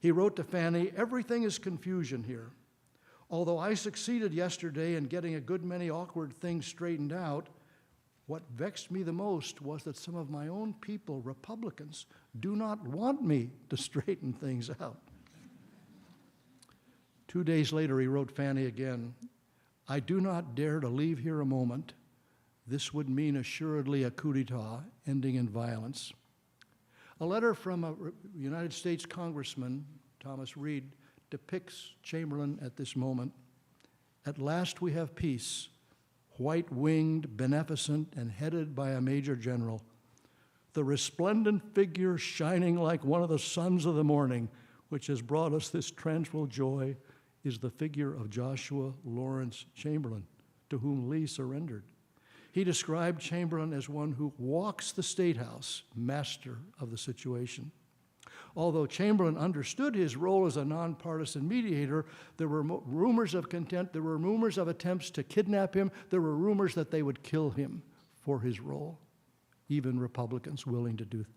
He wrote to Fanny, "Everything is confusion here. Although I succeeded yesterday in getting a good many awkward things straightened out, what vexed me the most was that some of my own people, Republicans, do not want me to straighten things out." 2 days later, he wrote Fanny again, "I do not dare to leave here a moment. This would mean assuredly a coup d'etat ending in violence." A letter from a United States Congressman, Thomas Reed, depicts Chamberlain at this moment. "At last we have peace, white-winged, beneficent, and headed by a major general. The resplendent figure shining like one of the suns of the morning, which has brought us this tranquil joy, is the figure of Joshua Lawrence Chamberlain, to whom Lee surrendered. He described Chamberlain as one who walks the State House, master of the situation. Although Chamberlain understood his role as a nonpartisan mediator, there were rumors of contempt, there were rumors of attempts to kidnap him, there were rumors that they would kill him for his role, even Republicans willing to do that.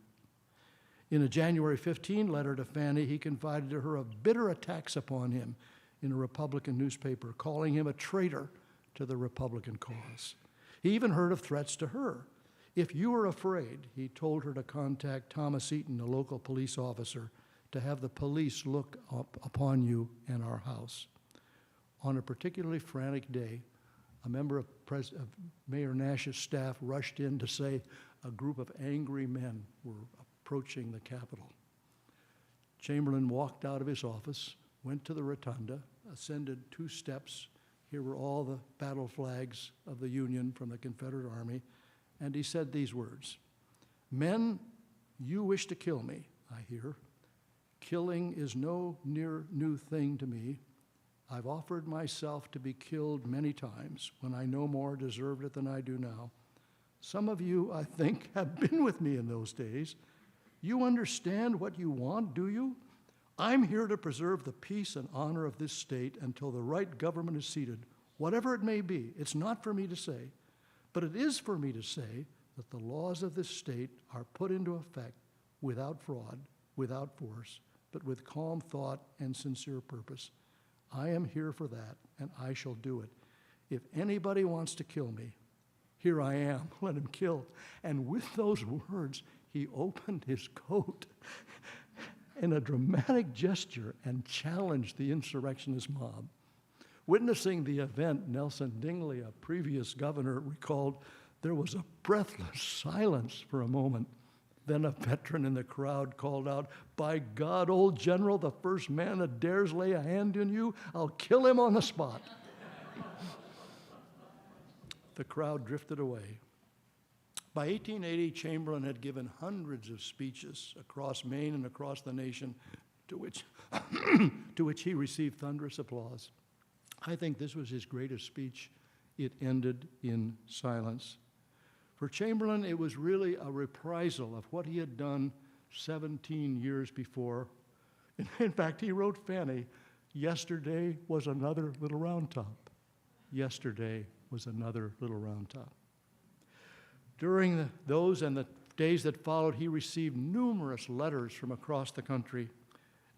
In a January 15 letter to Fanny, he confided to her of bitter attacks upon him in a Republican newspaper, calling him a traitor to the Republican cause. He even heard of threats to her. If you are afraid, he told her to contact Thomas Eaton, a local police officer, to have the police look up upon you and our house. On a particularly frantic day, a member of Mayor Nash's staff rushed in to say a group of angry men were approaching the Capitol. Chamberlain walked out of his office, went to the rotunda, ascended 2 steps. Here were all the battle flags of the Union from the Confederate Army, and he said these words, "Men, you wish to kill me, I hear. Killing is no new thing to me. I've offered myself to be killed many times when I no more deserved it than I do now. Some of you, I think, have been with me in those days. You understand what you want, do you? I'm here to preserve the peace and honor of this state until the right government is seated, whatever it may be. It's not for me to say, but it is for me to say that the laws of this state are put into effect without fraud, without force, but with calm thought and sincere purpose. I am here for that, and I shall do it. If anybody wants to kill me, here I am, let him kill." And with those words, he opened his coat in a dramatic gesture and challenged the insurrectionist mob. Witnessing the event, Nelson Dingley, a previous governor, recalled there was a breathless silence for a moment. Then a veteran in the crowd called out, "By God, old general, the first man that dares lay a hand on you, I'll kill him on the spot." The crowd drifted away. By 1880, Chamberlain had given hundreds of speeches across Maine and across the nation, to which he received thunderous applause. I think this was his greatest speech. It ended in silence. For Chamberlain, it was really a reprisal of what he had done 17 years before. In fact, he wrote Fanny, "Yesterday was another little round top. Yesterday was another little round top." During those and the days that followed, he received numerous letters from across the country.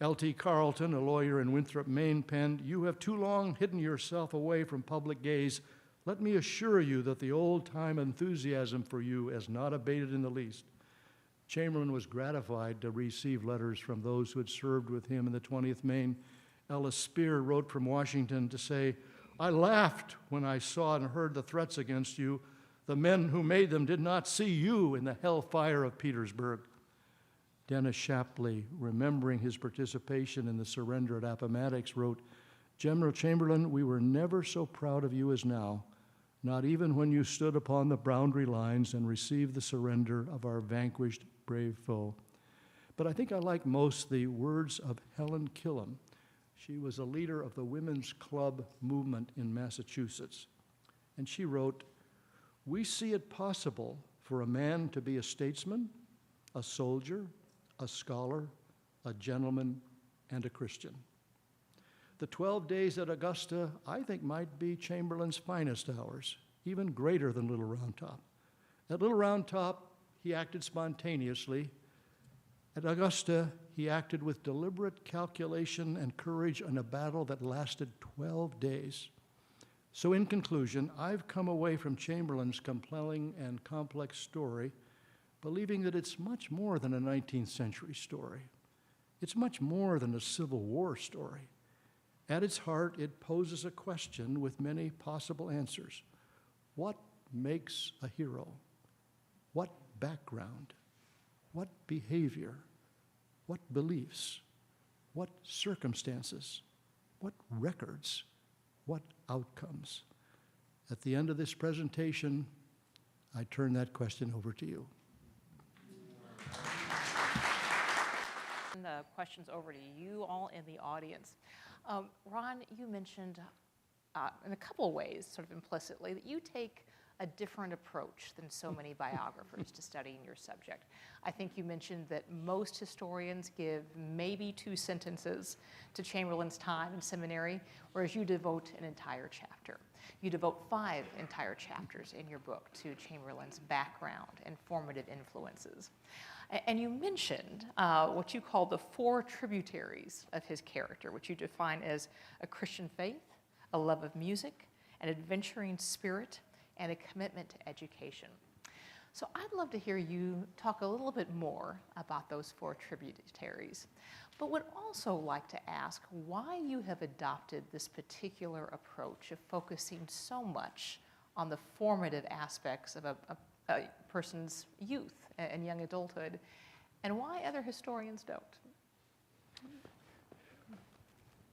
L.T. Carleton, a lawyer in Winthrop, Maine, penned, "You have too long hidden yourself away from public gaze. Let me assure you that the old-time enthusiasm for you has not abated in the least." Chamberlain was gratified to receive letters from those who had served with him in the 20th Maine. Ellis Spear wrote from Washington to say, "I laughed when I saw and heard the threats against you. The men who made them did not see you in the hellfire of Petersburg." Dennis Shapley, remembering his participation in the surrender at Appomattox, wrote, "General Chamberlain, we were never so proud of you as now, not even when you stood upon the boundary lines and received the surrender of our vanquished brave foe." But I think I like most the words of Helen Killam. She was a leader of the Women's Club movement in Massachusetts. And she wrote, "We see it possible for a man to be a statesman, a soldier, a scholar, a gentleman, and a Christian." The 12 days at Augusta, I think, might be Chamberlain's finest hours, even greater than Little Round Top. At Little Round Top, he acted spontaneously. At Augusta, he acted with deliberate calculation and courage in a battle that lasted 12 days. So in conclusion, I've come away from Chamberlain's compelling and complex story believing that it's much more than a 19th century story. It's much more than a Civil War story. At its heart, it poses a question with many possible answers. What makes a hero? What background? What behavior? What beliefs? What circumstances? What records? What outcomes? At the end of this presentation, I turn that question over to you. The questions over to you all in the audience. Ron, you mentioned in a couple of ways, sort of implicitly, that you take a different approach than so many biographers to studying your subject. I think you mentioned that most historians give maybe 2 sentences to Chamberlain's time in seminary, whereas you devote an entire chapter. You devote 5 entire chapters in your book to Chamberlain's background and formative influences. And you mentioned what you call the 4 tributaries of his character, which you define as a Christian faith, a love of music, an adventuring spirit, and a commitment to education. So I'd love to hear you talk a little bit more about those 4 tributaries, but would also like to ask why you have adopted this particular approach of focusing so much on the formative aspects of a person's youth and young adulthood, and why other historians don't.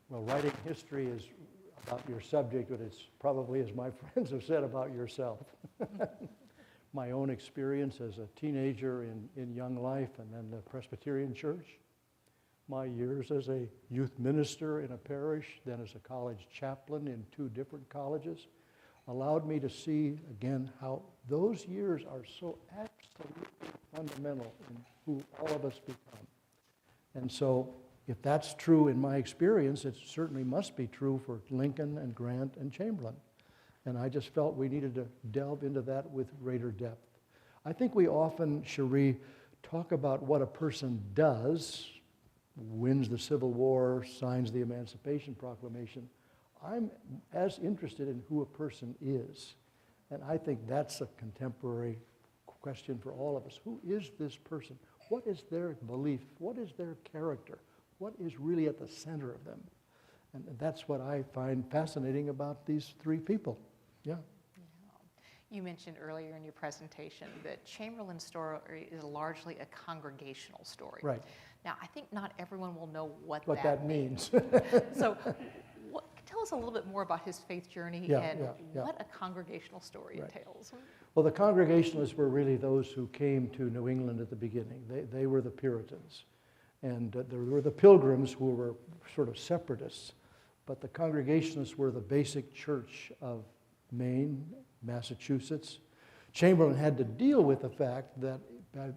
Well, writing history is about your subject, but it's probably, as my friends have said, about yourself. My own experience as a teenager in young life and then the Presbyterian Church, my years as a youth minister in a parish, then as a college chaplain in 2 different colleges, allowed me to see again how those years are so absolutely fundamental in who all of us become. And so if that's true in my experience, it certainly must be true for Lincoln and Grant and Chamberlain. And I just felt we needed to delve into that with greater depth. I think we often, Cherie, talk about what a person does, wins the Civil War, signs the Emancipation Proclamation. I'm as interested in who a person is. And I think that's a contemporary question for all of us. Who is this person? What is their belief? What is their character? What is really at the center of them? And that's what I find fascinating about these 3 people. Yeah. You mentioned earlier in your presentation that Chamberlain's story is largely a congregational story. Right. Now, I think not everyone will know what that means. So tell us a little bit more about his faith journey and what a congregational story entails. Well, the Congregationalists were really those who came to New England at the beginning. They were the Puritans. And there were the Pilgrims who were sort of separatists. But the Congregationalists were the basic church of Maine, Massachusetts. Chamberlain had to deal with the fact that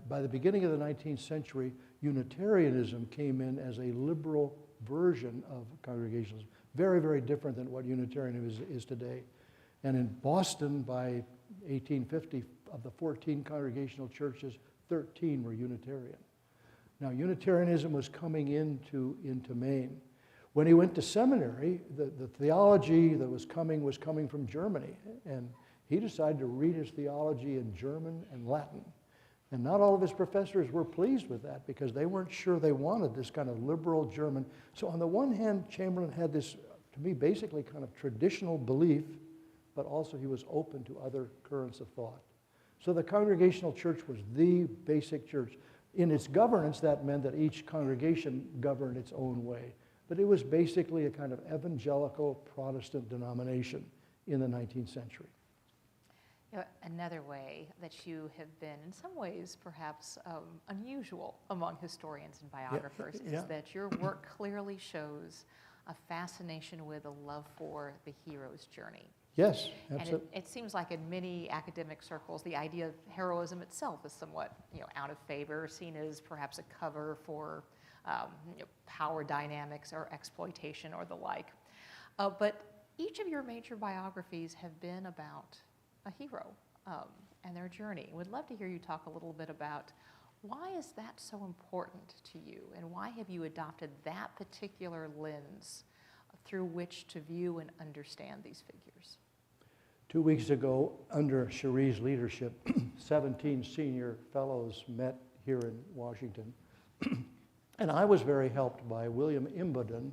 by the beginning of the 19th century, Unitarianism came in as a liberal version of Congregationalism. Very, very different than what Unitarianism is today. And in Boston, by 1850, of the 14 Congregational churches, 13 were Unitarian. Now, Unitarianism was coming into Maine. When he went to seminary, the theology that was coming from Germany, and he decided to read his theology in German and Latin. And not all of his professors were pleased with that because they weren't sure they wanted this kind of liberal German. So on the one hand, Chamberlain had this, to me, basically kind of traditional belief, but also he was open to other currents of thought. So the Congregational church was the basic church. In its governance, that meant that each congregation governed its own way. But it was basically a kind of evangelical Protestant denomination in the 19th century. You know, another way that you have been, in some ways, perhaps unusual among historians and biographers is that your work clearly shows a fascination with, a love for the hero's journey. Yes, absolutely. And it seems like in many academic circles, the idea of heroism itself is somewhat, out of favor, seen as perhaps a cover for power dynamics or exploitation or the like. But each of your major biographies have been about a hero and their journey. We'd love to hear you talk a little bit about why is that so important to you, and why have you adopted that particular lens through which to view and understand these figures? 2 weeks ago, under Cherie's leadership, 17 senior fellows met here in Washington. And I was very helped by William Imboden,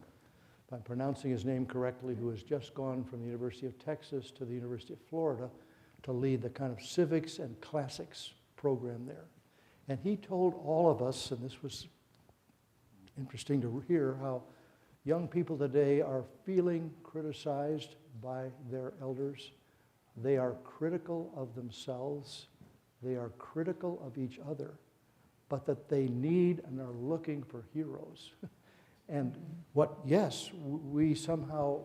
if I'm pronouncing his name correctly, who has just gone from the University of Texas to the University of Florida to lead the kind of civics and classics program there. And he told all of us, and this was interesting to hear, how young people today are feeling criticized by their elders. They are critical of themselves. They are critical of each other, but that they need and are looking for heroes. And we somehow,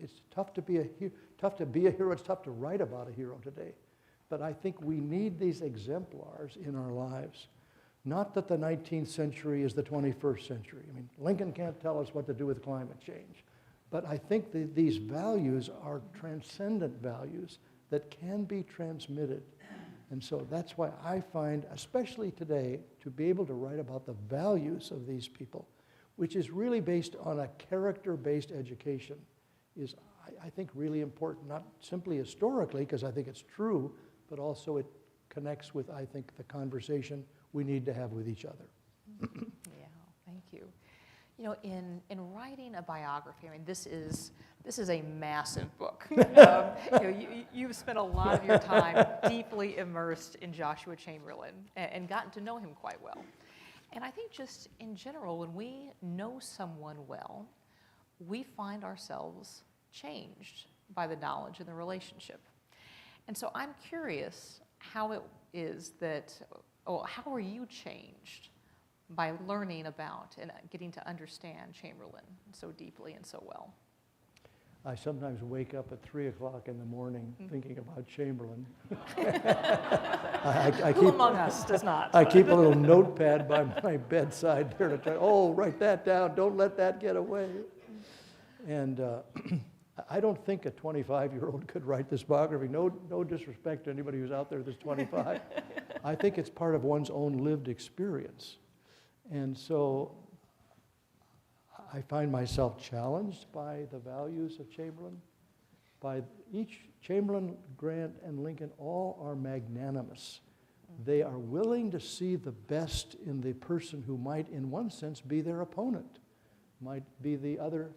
it's tough to be a hero. It's tough to write about a hero today. But I think we need these exemplars in our lives. Not that the 19th century is the 21st century. I mean, Lincoln can't tell us what to do with climate change. But I think that these values are transcendent values that can be transmitted. And so that's why I find, especially today, to be able to write about the values of these people, which is really based on a character-based education, is, I think, really important, not simply historically, because I think it's true, but also it connects with, I think, the conversation we need to have with each other. Yeah, thank you. You know, in writing a biography, I mean, this is a massive book. You know, you've spent a lot of your time deeply immersed in Joshua Chamberlain and gotten to know him quite well. And I think just in general, when we know someone well, we find ourselves changed by the knowledge and the relationship. And so I'm curious how it is that, how are you changed by learning about and getting to understand Chamberlain so deeply and so well? I sometimes wake up at 3 o'clock in the morning thinking about Chamberlain. Who among us does not? I keep a little notepad by my bedside there to try, write that down, don't let that get away. And I don't think a 25-year-old could write this biography. No disrespect to anybody who's out there that's 25. I think it's part of one's own lived experience. And so I find myself challenged by the values of Chamberlain. By each, Chamberlain, Grant, and Lincoln all are magnanimous. They are willing to see the best in the person who might, in one sense, be their opponent, might be the other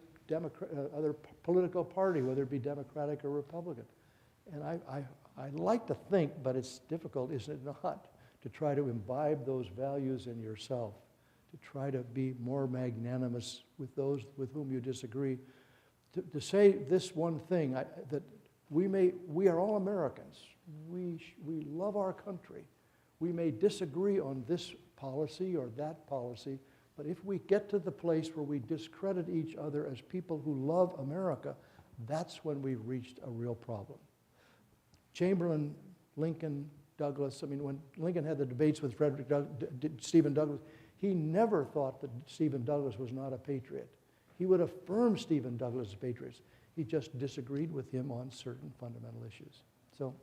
political party, whether it be Democratic or Republican. And I like to think, but it's difficult, isn't it not, to try to imbibe those values in yourself, to try to be more magnanimous with those with whom you disagree, to say this one thing, that we are all Americans. We love our country. We may disagree on this policy or that policy, but if we get to the place where we discredit each other as people who love America, that's when we've reached a real problem. Chamberlain, Lincoln, Douglas, I mean, when Lincoln had the debates with Stephen Douglas, he never thought that Stephen Douglas was not a patriot. He would affirm Stephen Douglas' patriots. He just disagreed with him on certain fundamental issues. So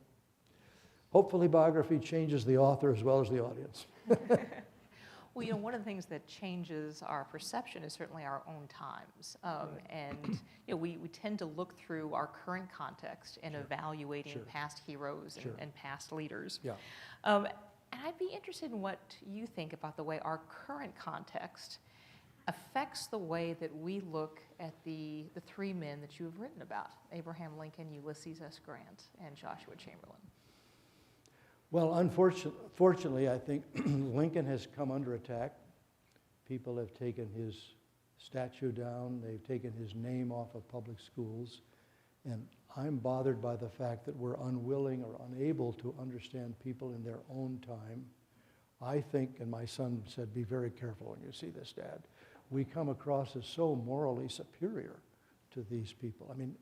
hopefully biography changes the author as well as the audience. Well, you know, one of the things that changes our perception is certainly our own times. And you know, we tend to look through our current context in evaluating past heroes and past leaders. Yeah. And I'd be interested in what you think about the way our current context affects the way that we look at the three men that you have written about, Abraham Lincoln, Ulysses S. Grant, and Joshua Chamberlain. Well, unfortunately, I think Lincoln has come under attack. People have taken his statue down. They've taken his name off of public schools. And I'm bothered by the fact that we're unwilling or unable to understand people in their own time. I think, and my son said, be very careful when you see this, Dad. We come across as so morally superior to these people. I mean,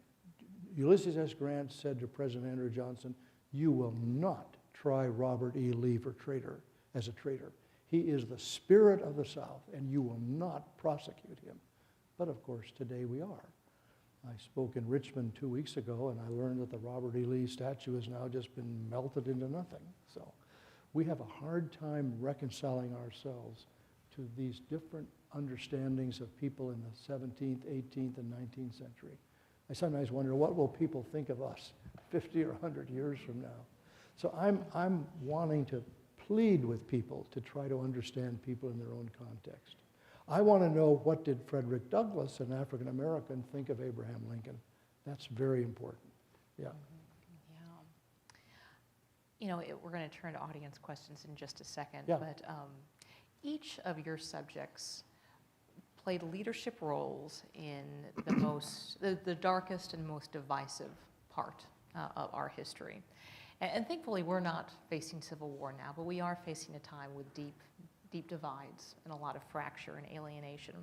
Ulysses S. Grant said to President Andrew Johnson, you will not try Robert E. Lee for traitor, as a traitor. He is the spirit of the South, and you will not prosecute him. But of course, today we are. I spoke in Richmond 2 weeks ago, and I learned that the Robert E. Lee statue has now just been melted into nothing. So we have a hard time reconciling ourselves to these different understandings of people in the 17th, 18th, and 19th century. I sometimes wonder, what will people think of us 50 or 100 years from now? So I'm wanting to plead with people to try to understand people in their own context. I want to know, what did Frederick Douglass, an African American, think of Abraham Lincoln? That's very important. Yeah. Yeah. You know, we're going to turn to audience questions in just a second, Yeah. but each of your subjects played leadership roles in the darkest and most divisive part of our history. And thankfully, we're not facing civil war now, but we are facing a time with deep divides and a lot of fracture and alienation.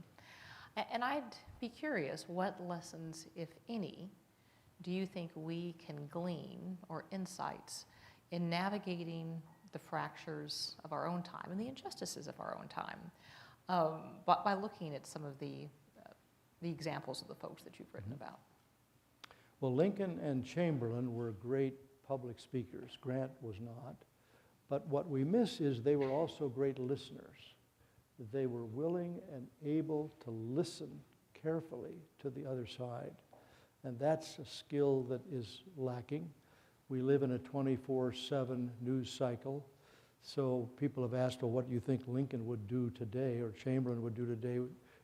And I'd be curious, what lessons, if any, do you think we can glean, or insights, in navigating the fractures of our own time and the injustices of our own time, but by looking at some of the examples of the folks that you've written about. Well, Lincoln and Chamberlain were great public speakers. Grant was not. But what we miss is they were also great listeners. They were willing and able to listen carefully to the other side. And that's a skill that is lacking. We live in a 24/7 news cycle. So people have asked, well, what do you think Lincoln would do today or Chamberlain would do today?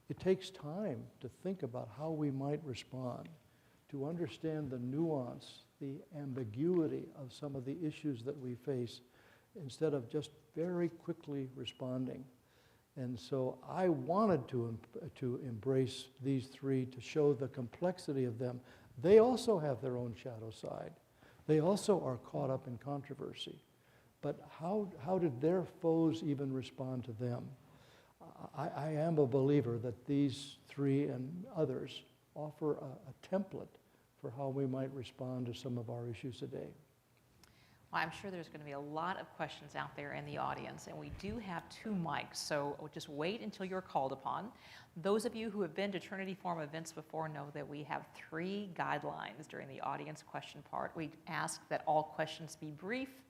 It takes time to think about how we might respond, to understand the nuance, the ambiguity of some of the issues that we face, instead of just very quickly responding. And so I wanted to embrace these three, to show the complexity of them. They also have their own shadow side. They also are caught up in controversy. But how did their foes even respond to them? I am a believer that these three and others offer a template for how we might respond to some of our issues today. Well, I'm sure there's going to be a lot of questions out there in the audience, and we do have 2 mics, so just wait until you're called upon. Those of you who have been to Trinity Forum events before know that we have 3 guidelines during the audience question part. We ask that all questions be brief,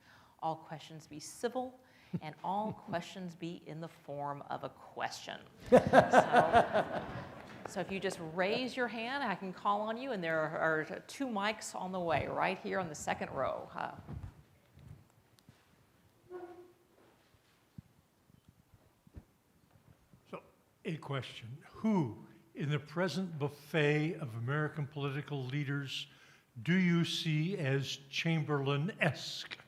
all questions be civil, and all questions be in the form of a question. So if you just raise your hand, I can call on you, and there are 2 mics on the way, right here on the second row. So, a question. Who, in the present buffet of American political leaders, do you see as Chamberlain-esque?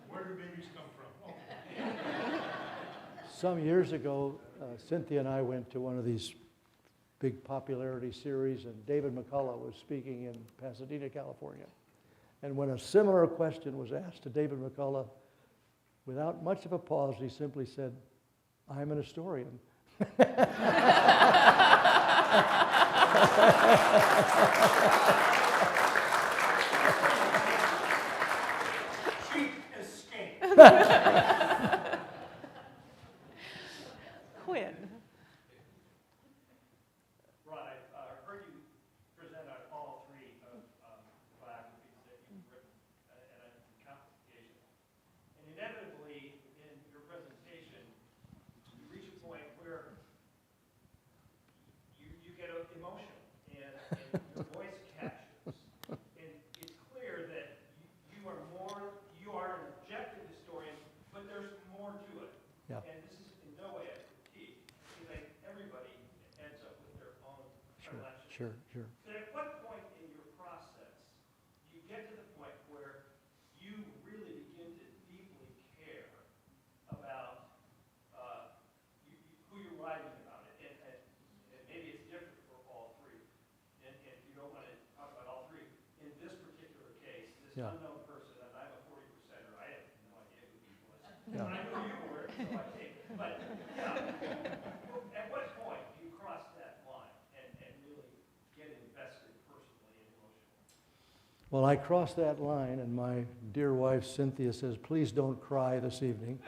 Where do babies come from? Some years ago, Cynthia and I went to one of these big popularity series, and David McCullough was speaking in Pasadena, California. And when a similar question was asked to David McCullough, without much of a pause, he simply said, "I'm an historian." Cheap escape. Quinn. Ron, I heard you present on all 3 of biographies that you've written, and I'm congregational. And inevitably, in your presentation, you reach a point where you get emotional, and your voice catches. And it's clear that you are an objective historian, but there's more to it. Yeah. And this is in no way a critique. I feel like everybody ends up with their own predilection. Sure. But at what point in your process do you get to the point where you really begin to deeply care about who you're writing about it? And maybe it's different for all 3. And if you don't want to talk about all 3, in this particular case, this Yeah. unknown person, and I'm a 40%er, I have no idea who he was. Yeah. I know you were, so I think. But at what point do you cross that line and really get invested personally and emotionally? Well, I crossed that line, and my dear wife Cynthia says, "Please don't cry this evening."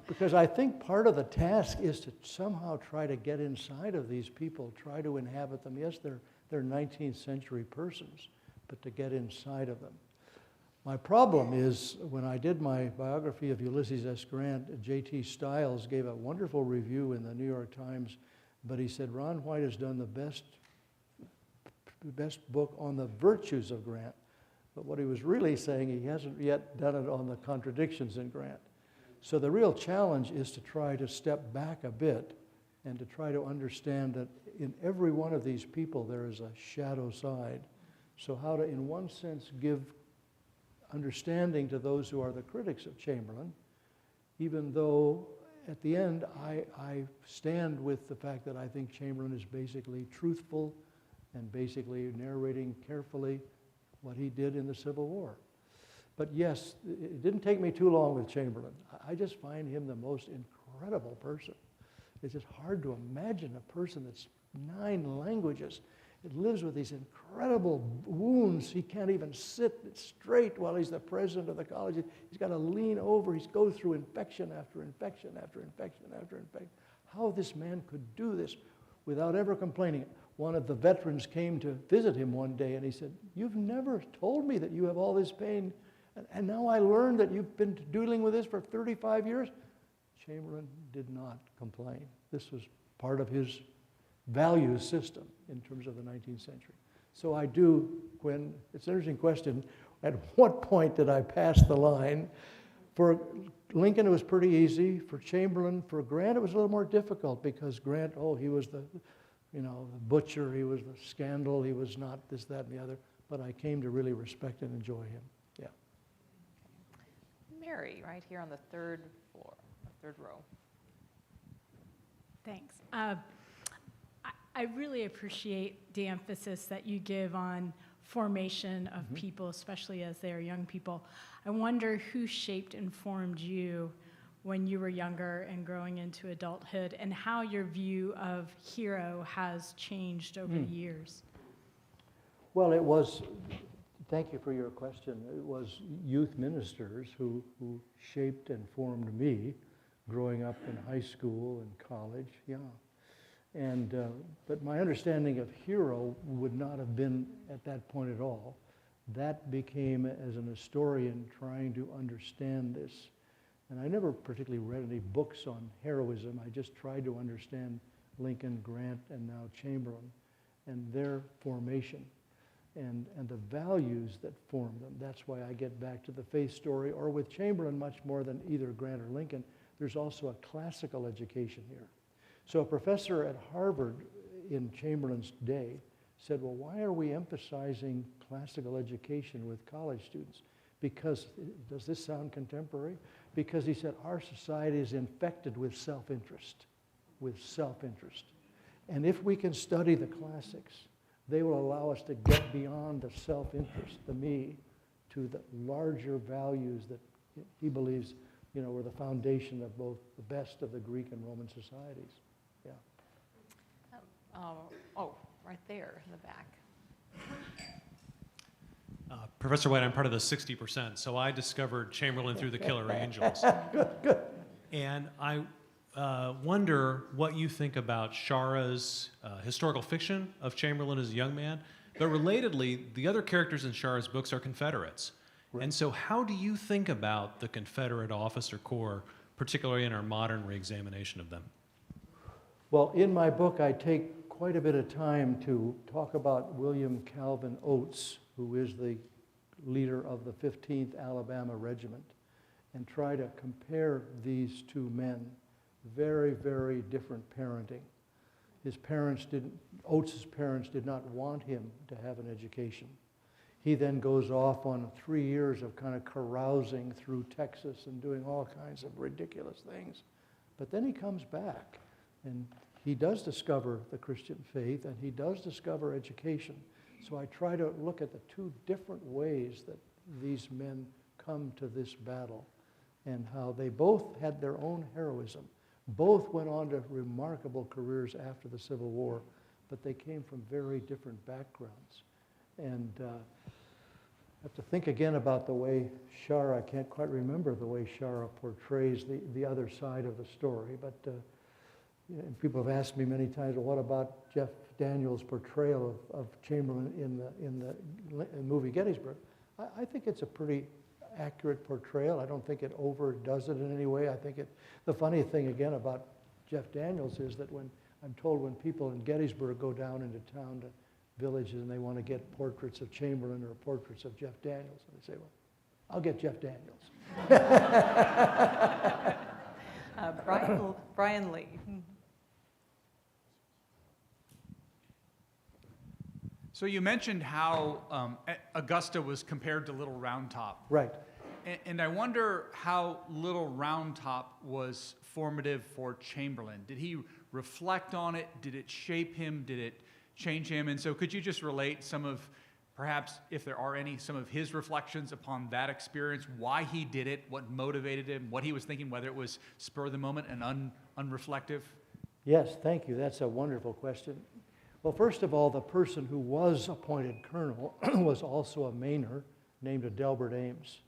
Because I think part of the task is to somehow try to get inside of these people, try to inhabit them. Yes, they're 19th century persons, but to get inside of them. My problem is, when I did my biography of Ulysses S. Grant, J.T. Stiles gave a wonderful review in the New York Times, but he said, "Ron White has done the best book on the virtues of Grant." But what he was really saying, he hasn't yet done it on the contradictions in Grant. So the real challenge is to try to step back a bit and to try to understand that in every one of these people there is a shadow side. So how to, in one sense, give understanding to those who are the critics of Chamberlain, even though at the end I stand with the fact that I think Chamberlain is basically truthful and basically narrating carefully what he did in the Civil War. But yes, it didn't take me too long with Chamberlain. I just find him the most incredible person. It's just hard to imagine a person that's 9 languages. It lives with these incredible wounds. He can't even sit straight while he's the president of the college. He's got to lean over. He's go through infection after infection after infection after infection. How this man could do this without ever complaining. One of the veterans came to visit him one day, and he said, "You've never told me that you have all this pain, and now I learned that you've been dealing with this for 35 years. Chamberlain did not complain. This was part of his value system in terms of the 19th century. So I do, Quinn, it's an interesting question. At what point did I pass the line? For Lincoln, it was pretty easy. For Chamberlain, for Grant, it was a little more difficult because Grant, he was the butcher, he was the scandal, he was not this, that, and the other. But I came to really respect and enjoy him. Yeah. Mary, right here on the third floor, third row. Thanks. I really appreciate the emphasis that you give on formation of people, especially as they are young people. I wonder who shaped and formed you when you were younger and growing into adulthood, and how your view of hero has changed over the years. Well, it was, thank you for your question. It was youth ministers who shaped and formed me growing up in high school and college, yeah. And, but my understanding of hero would not have been at that point at all. That became, as an historian, trying to understand this. And I never particularly read any books on heroism. I just tried to understand Lincoln, Grant, and now Chamberlain, and their formation, and the values that formed them. That's why I get back to the faith story, or with Chamberlain much more than either Grant or Lincoln, there's also a classical education here. So a professor at Harvard in Chamberlain's day said, well, why are we emphasizing classical education with college students? Because, does this sound contemporary? Because he said, our society is infected with self-interest, And if we can study the classics, they will allow us to get beyond the self-interest, the me, to the larger values that he believes, were the foundation of both the best of the Greek and Roman societies. Yeah. Right there in the back. Professor White, I'm part of the 60%, so I discovered Chamberlain through the Killer Angels. Good. And I wonder what you think about Shara's historical fiction of Chamberlain as a young man, but relatedly, the other characters in Shara's books are Confederates. Right. And so how do you think about the Confederate officer corps, particularly in our modern reexamination of them? Well, in my book, I take quite a bit of time to talk about William Calvin Oates, who is the leader of the 15th Alabama Regiment, and try to compare these two men. Very, very different parenting. Oates' parents did not want him to have an education. He then goes off on 3 years of kind of carousing through Texas and doing all kinds of ridiculous things. But then he comes back, and he does discover the Christian faith, and he does discover education. So I try to look at the two different ways that these men come to this battle, and how they both had their own heroism. Both went on to remarkable careers after the Civil War, but they came from very different backgrounds. And I have to think again about the way Shara, I can't quite remember the way Shara portrays the other side of the story, but and people have asked me many times, well, what about Jeff Daniels' portrayal of Chamberlain in the movie Gettysburg? I think it's a pretty accurate portrayal. I don't think it overdoes it in any way. I think the funny thing again about Jeff Daniels is that when people in Gettysburg go down into town to villages and they want to get portraits of Chamberlain or portraits of Jeff Daniels, and they say, well, I'll get Jeff Daniels. Brian Lee. So you mentioned how Augusta was compared to Little Round Top. Right. And I wonder how Little Round Top was formative for Chamberlain. Did he reflect on it? Did it shape him? Did it change him? And so could you just relate some of, perhaps if there are any, some of his reflections upon that experience, why he did it, what motivated him, what he was thinking, whether it was spur of the moment and unreflective? Yes, thank you. That's a wonderful question. Well, first of all, the person who was appointed colonel was also a Mainer named Adelbert Ames.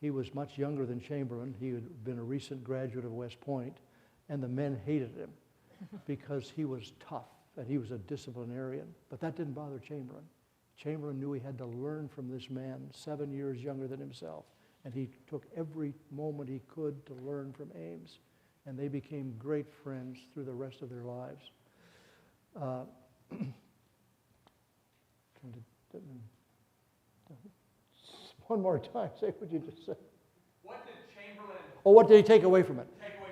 He was much younger than Chamberlain. He had been a recent graduate of West Point, and the men hated him because he was tough and he was a disciplinarian. But that didn't bother Chamberlain. Chamberlain knew he had to learn from this man 7 years younger than himself, and he took every moment he could to learn from Ames, and they became great friends through the rest of their lives. One more time, say what you just said. What did Chamberlain Oh, what did he take away from it? take away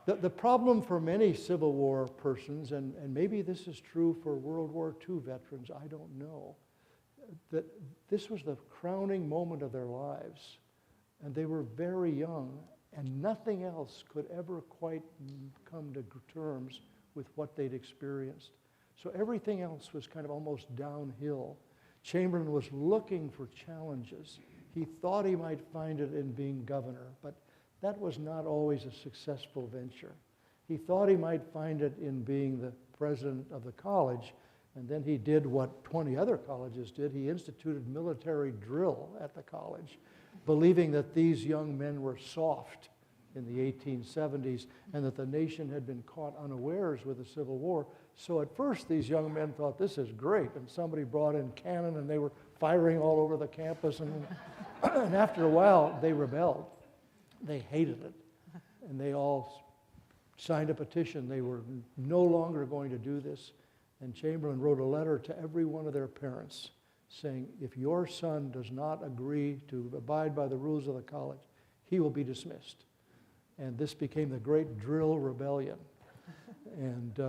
from him? The problem for many Civil War persons, and maybe this is true for World War II veterans, I don't know, that this was the crowning moment of their lives. And they were very young, and nothing else could ever quite come to terms with what they'd experienced. So everything else was kind of almost downhill. Chamberlain was looking for challenges. He thought he might find it in being governor, but that was not always a successful venture. He thought he might find it in being the president of the college, and then he did what 20 other colleges did. He instituted military drill at the college, believing that these young men were soft in the 1870s and that the nation had been caught unawares with the Civil War. So at first these young men thought, this is great, and somebody brought in cannon and they were firing all over the campus, and, and after a while they rebelled. They hated it, and they all signed a petition. They were no longer going to do this, and Chamberlain wrote a letter to every one of their parents saying, if your son does not agree to abide by the rules of the college, he will be dismissed. And this became the Great Drill Rebellion. And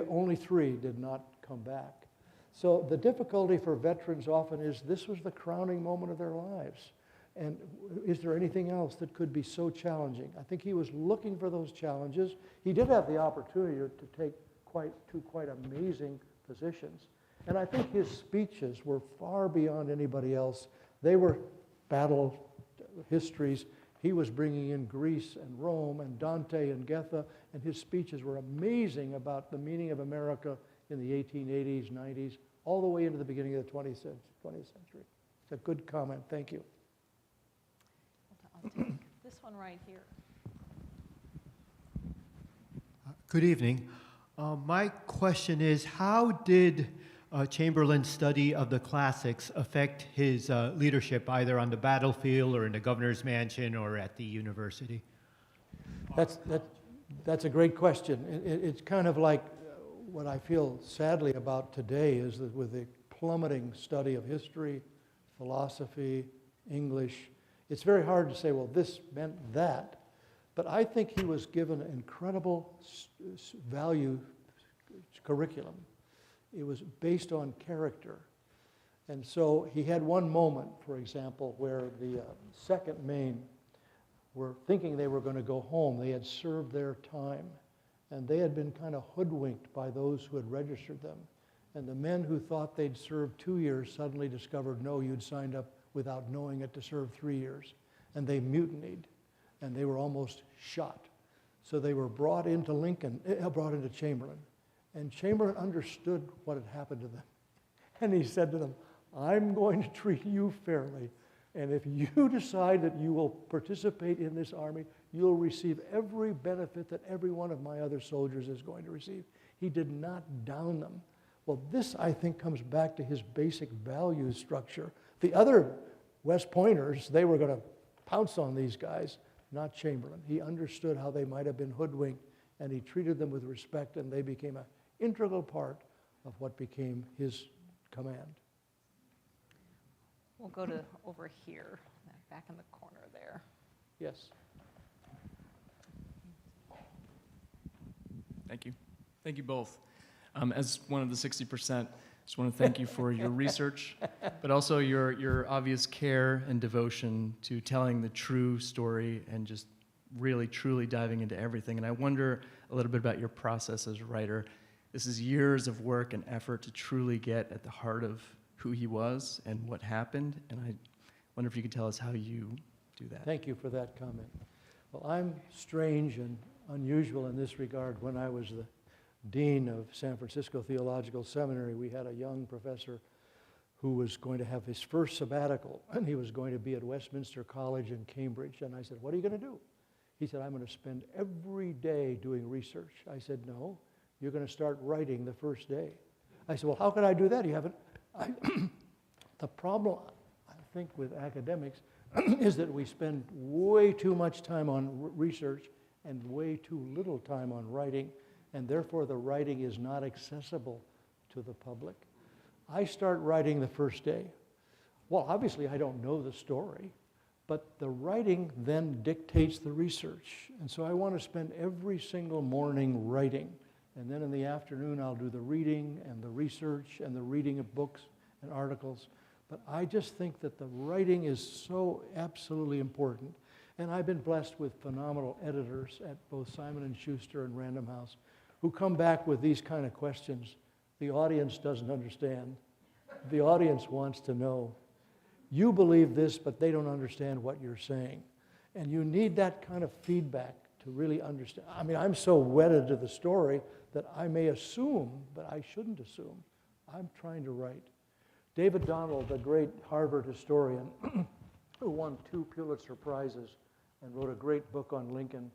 only three did not come back. So the difficulty for veterans often is this was the crowning moment of their lives. And is there anything else that could be so challenging? I think he was looking for those challenges. He did have the opportunity to take quite amazing positions. And I think his speeches were far beyond anybody else. They were battle histories. He was bringing in Greece and Rome and Dante and Goethe, and his speeches were amazing about the meaning of America in the 1880s, 90s, all the way into the beginning of the 20th century. It's a good comment. Thank you. I'll take this one right here. Good evening. My question is, how did Chamberlain's study of the classics affect his leadership, either on the battlefield or in the governor's mansion or at the university? That's a great question. It's kind of like what I feel sadly about today is that with the plummeting study of history, philosophy, English, it's very hard to say, well, this meant that. But I think he was given an incredible value curriculum. It was based on character. And so he had one moment, for example, where the 2nd Maine were thinking they were going to go home. They had served their time, and they had been kind of hoodwinked by those who had registered them. And the men who thought they'd served 2 years suddenly discovered, no, you'd signed up without knowing it to serve 3 years. And they mutinied, and they were almost shot. So they were brought into Chamberlain. And Chamberlain understood what had happened to them. And he said to them, I'm going to treat you fairly. And if you decide that you will participate in this army, you'll receive every benefit that every one of my other soldiers is going to receive. He did not down them. Well, this, I think, comes back to his basic value structure. The other West Pointers, they were going to pounce on these guys, not Chamberlain. He understood how they might have been hoodwinked, and he treated them with respect, and they became an integral part of what became his command. We'll go to over here, back in the corner there. Yes. Thank you. Thank you both. As one of the 60%, just want to thank you for your research, but also your obvious care and devotion to telling the true story and just really, truly diving into everything. And I wonder a little bit about your process as a writer. This is years of work and effort to truly get at the heart of who he was and what happened. And I wonder if you could tell us how you do that. Thank you for that comment. Well, I'm strange and unusual in this regard. When I was the dean of San Francisco Theological Seminary, we had a young professor who was going to have his first sabbatical, and he was going to be at Westminster College in Cambridge. And I said, what are you going to do? He said, I'm going to spend every day doing research. I said, no, you're going to start writing the first day. I said, well, how can I do that? You haven't. The problem, I think, with academics is that we spend way too much time on research and way too little time on writing, and therefore the writing is not accessible to the public. I start writing the first day. Well, obviously I don't know the story, but the writing then dictates the research. And so I want to spend every single morning writing. And then in the afternoon I'll do the reading and the research and the reading of books and articles. But I just think that the writing is so absolutely important. And I've been blessed with phenomenal editors at both Simon & Schuster and Random House who come back with these kind of questions. The audience doesn't understand. The audience wants to know. You believe this, but they don't understand what you're saying. And you need that kind of feedback to really understand. I mean, I'm so wedded to the story that I may assume, but I shouldn't assume. I'm trying to write. David Donald, the great Harvard historian who won 2 Pulitzer Prizes and wrote a great book on Lincoln,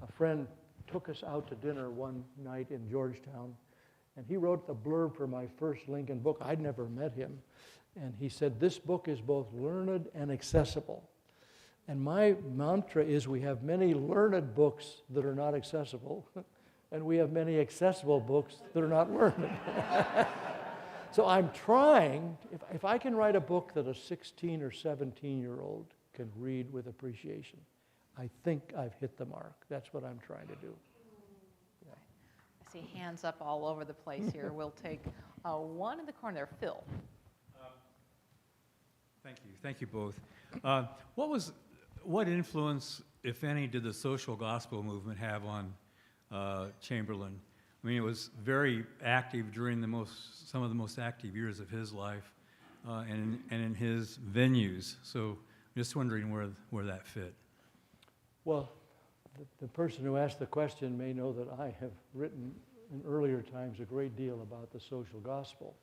a friend took us out to dinner one night in Georgetown, and he wrote the blurb for my first Lincoln book. I'd never met him. And he said, this book is both learned and accessible. And my mantra is we have many learned books that are not accessible, and we have many accessible books that are not learned. So I'm trying, if I can write a book that a 16 or 17-year-old can read with appreciation, I think I've hit the mark. That's what I'm trying to do. I see hands up all over the place here. We'll take one in the corner there. Phil. Thank you both. What influence, if any, did the social gospel movement have on Chamberlain? I mean, it was very active during some of the most active years of his life, and in his venues. So, I'm just wondering where that fit. Well, the person who asked the question may know that I have written in earlier times a great deal about the social gospel,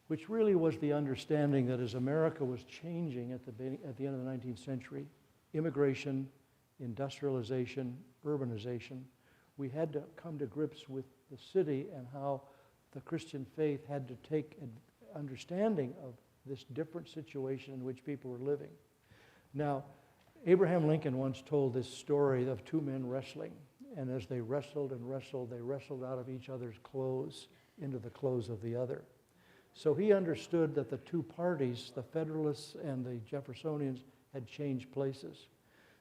which really was the understanding that as America was changing at the end of the 19th century, immigration, industrialization, urbanization, we had to come to grips with the city and how the Christian faith had to take an understanding of this different situation in which people were living. Now, Abraham Lincoln once told this story of 2 men wrestling, and as they wrestled and wrestled, they wrestled out of each other's clothes into the clothes of the other. So he understood that the 2 parties, the Federalists and the Jeffersonians, had changed places.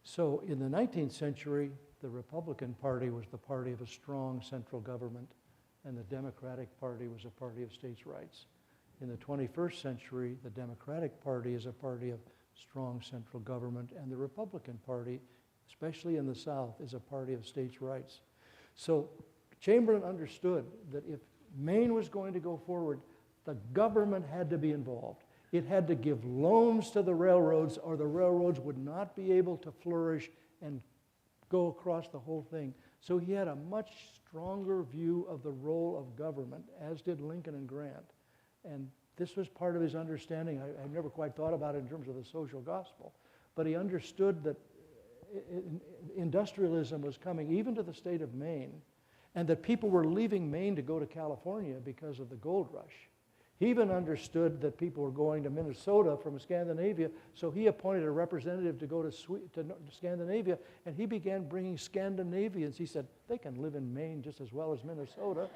So in the 19th century, the Republican Party was the party of a strong central government, and the Democratic Party was a party of states' rights. In the 21st century, the Democratic Party is a party of strong central government, and the Republican Party, especially in the South, is a party of states' rights. So Chamberlain understood that if Maine was going to go forward, the government had to be involved. It had to give loans to the railroads, or the railroads would not be able to flourish and go across the whole thing. So he had a much stronger view of the role of government, as did Lincoln and Grant. And this was part of his understanding. I've never quite thought about it in terms of the social gospel, but he understood that industrialism was coming even to the state of Maine, and that people were leaving Maine to go to California because of the gold rush. He even understood that people were going to Minnesota from Scandinavia, so he appointed a representative to go to Scandinavia, and he began bringing Scandinavians. He said, they can live in Maine just as well as Minnesota.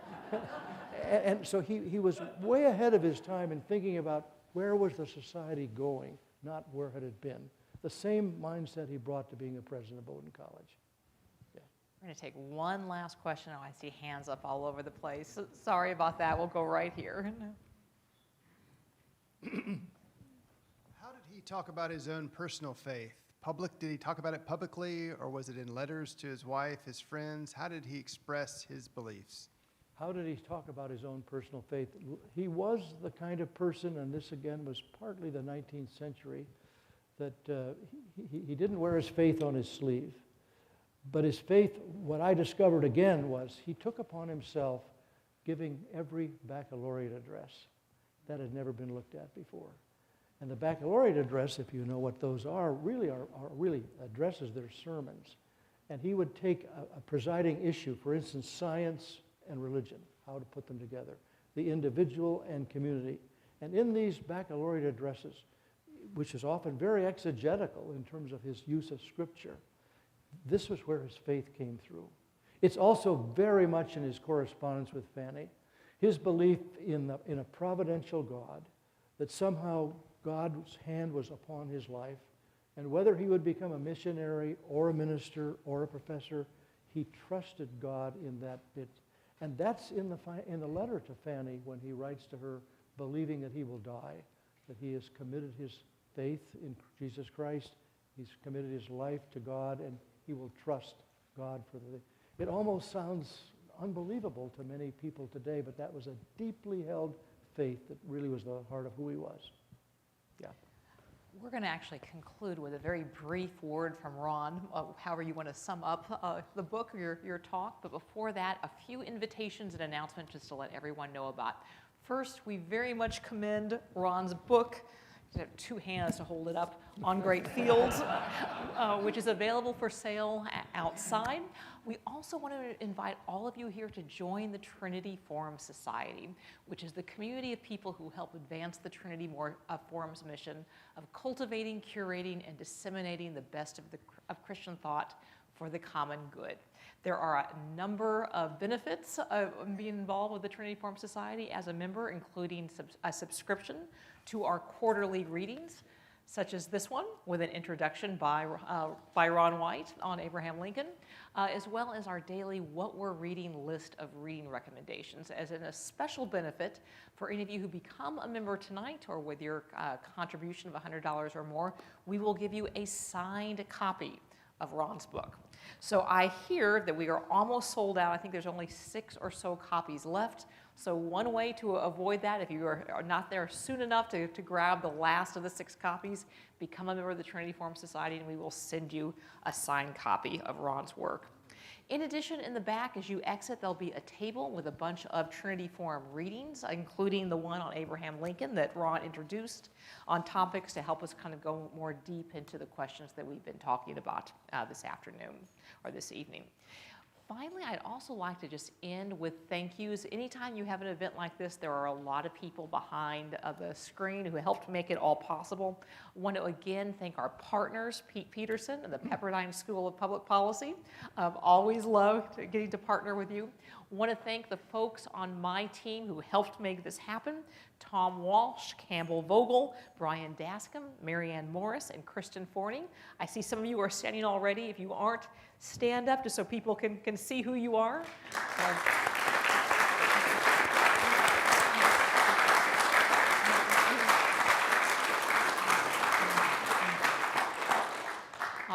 and so he was way ahead of his time in thinking about where was the society going, not where had it been. The same mindset he brought to being a president of Bowdoin College. Yeah. We're going to take one last question. Oh, I see hands up all over the place. Sorry about that. We'll go right here. How did he talk about his own personal faith? Did he talk about it publicly, or was it in letters to his wife, his friends? How did he express his beliefs? How did he talk about his own personal faith? He was the kind of person, and this again was partly the 19th century, that he didn't wear his faith on his sleeve. But his faith, what I discovered again, was he took upon himself giving every baccalaureate address. That had never been looked at before. And the baccalaureate address, if you know what those are really addresses, their sermons. And he would take a presiding issue, for instance, science and religion, how to put them together, the individual and community. And in these baccalaureate addresses, which is often very exegetical in terms of his use of Scripture, this was where his faith came through. It's also very much in his correspondence with Fanny, his belief in a providential God, that somehow God's hand was upon his life, and whether he would become a missionary or a minister or a professor, he trusted God in that bit. And that's in the letter to Fanny when he writes to her, believing that he will die, that he has committed his faith in Jesus Christ, he's committed his life to God, and he will trust God for the... It almost sounds unbelievable to many people today, but that was a deeply held faith that really was the heart of who he was. Yeah. We're going to actually conclude with a very brief word from Ron, however you want to sum up the book or your talk. But before that, a few invitations and announcements just to let everyone know about. First, we very much commend Ron's book. You have two hands to hold it up, On Great Fields, which is available for sale outside. We also want to invite all of you here to join the Trinity Forum Society, which is the community of people who help advance the Trinity Forum's mission of cultivating, curating, and disseminating the best of Christian thought for the common good. There are a number of benefits of being involved with the Trinity Forum Society as a member, including a subscription to our quarterly readings, such as this one with an introduction by Ron White on Abraham Lincoln, as well as our daily What We're Reading list of reading recommendations. As a special benefit for any of you who become a member tonight or with your contribution of $100 or more, we will give you a signed copy of Ron's book. So I hear that we are almost sold out. I think there's only 6 or so copies left. So one way to avoid that, if you are not there soon enough to grab the last of the 6 copies, become a member of the Trinity Forum Society and we will send you a signed copy of Ron's work. In addition, in the back, as you exit, there'll be a table with a bunch of Trinity Forum readings, including the one on Abraham Lincoln that Ron introduced, on topics to help us kind of go more deep into the questions that we've been talking about this afternoon or this evening. Finally, I'd also like to just end with thank yous. Anytime you have an event like this, there are a lot of people behind the screen who helped make it all possible. I want to again thank our partners, Pete Peterson and the Pepperdine School of Public Policy. I've always loved getting to partner with you. I want to thank the folks on my team who helped make this happen. Tom Walsh, Campbell Vogel, Brian Dascom, Marianne Morris, and Kristen Forney. I see some of you are standing already. If you aren't, stand up just so people can see who you are.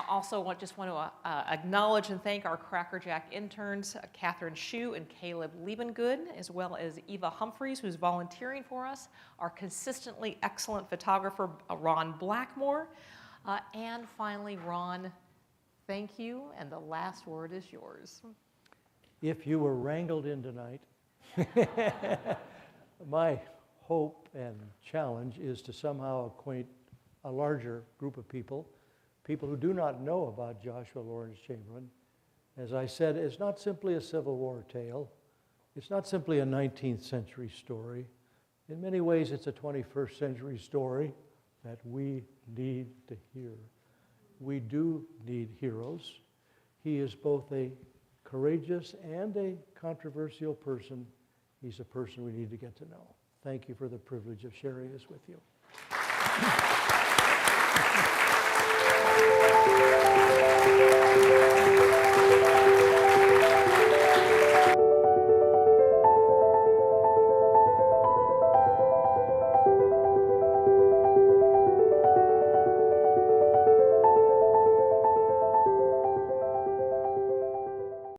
Also, just want to acknowledge and thank our Cracker Jack interns, Catherine Shue and Caleb Liebengood, as well as Eva Humphreys, who's volunteering for us, our consistently excellent photographer, Ron Blackmore, and finally, Ron, thank you, and the last word is yours. If you were wrangled in tonight, my hope and challenge is to somehow acquaint a larger group of people who do not know about Joshua Lawrence Chamberlain. As I said, it's not simply a Civil War tale. It's not simply a 19th century story. In many ways, it's a 21st century story that we need to hear. We do need heroes. He is both a courageous and a controversial person. He's a person we need to get to know. Thank you for the privilege of sharing this with you.